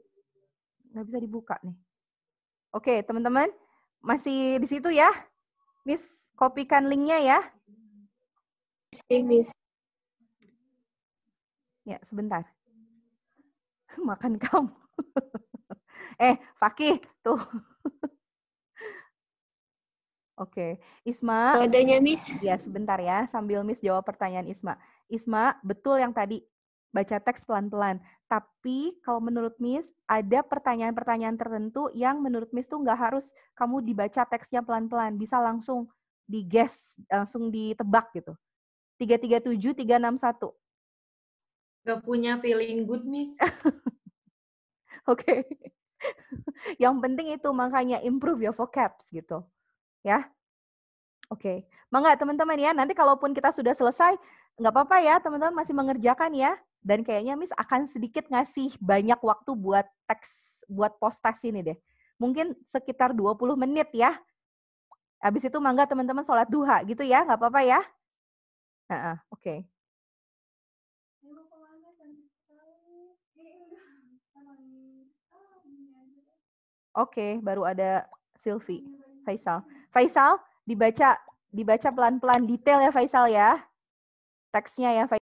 nggak bisa dibuka nih. Oke, teman-teman. Masih di situ ya? Miss, kopikan linknya ya. Miss. Ya, sebentar. Makan kamu. Fakih, tuh. Oke, Isma. Adanya Miss. Ya, sebentar ya, sambil Miss jawab pertanyaan Isma. Isma, betul yang tadi, baca teks pelan-pelan. Tapi kalau menurut Miss, ada pertanyaan-pertanyaan tertentu yang menurut Miss tuh nggak harus kamu dibaca teksnya pelan-pelan. Bisa langsung di-guess, langsung ditebak gitu. 337, 361. Gak punya feeling good, Miss. Oke. Yang penting itu makanya improve your vocabs gitu. Ya. Oke. Mangga teman-teman ya, nanti kalaupun kita sudah selesai, nggak apa-apa ya teman-teman masih mengerjakan ya. Dan kayaknya Miss akan sedikit ngasih banyak waktu buat teks, buat post test ini deh. Mungkin sekitar 20 menit ya. Habis itu mangga teman-teman sholat duha gitu ya, nggak apa-apa ya. Oke. Oke, baru ada Silvi, Faisal. Faisal, dibaca pelan-pelan detail ya Faisal ya. Teksnya ya Faisal.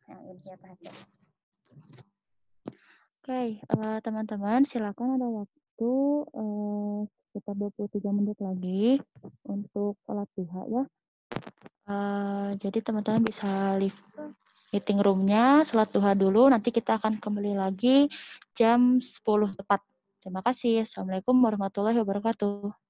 Yang ini ya perhatian. Oke, teman-teman silakan, ada waktu sekitar 23 menit lagi untuk sholat duha ya. Jadi teman-teman bisa leave meeting room-nya, sholat duha dulu, nanti kita akan kembali lagi jam 10 tepat. Terima kasih. Assalamualaikum warahmatullahi wabarakatuh.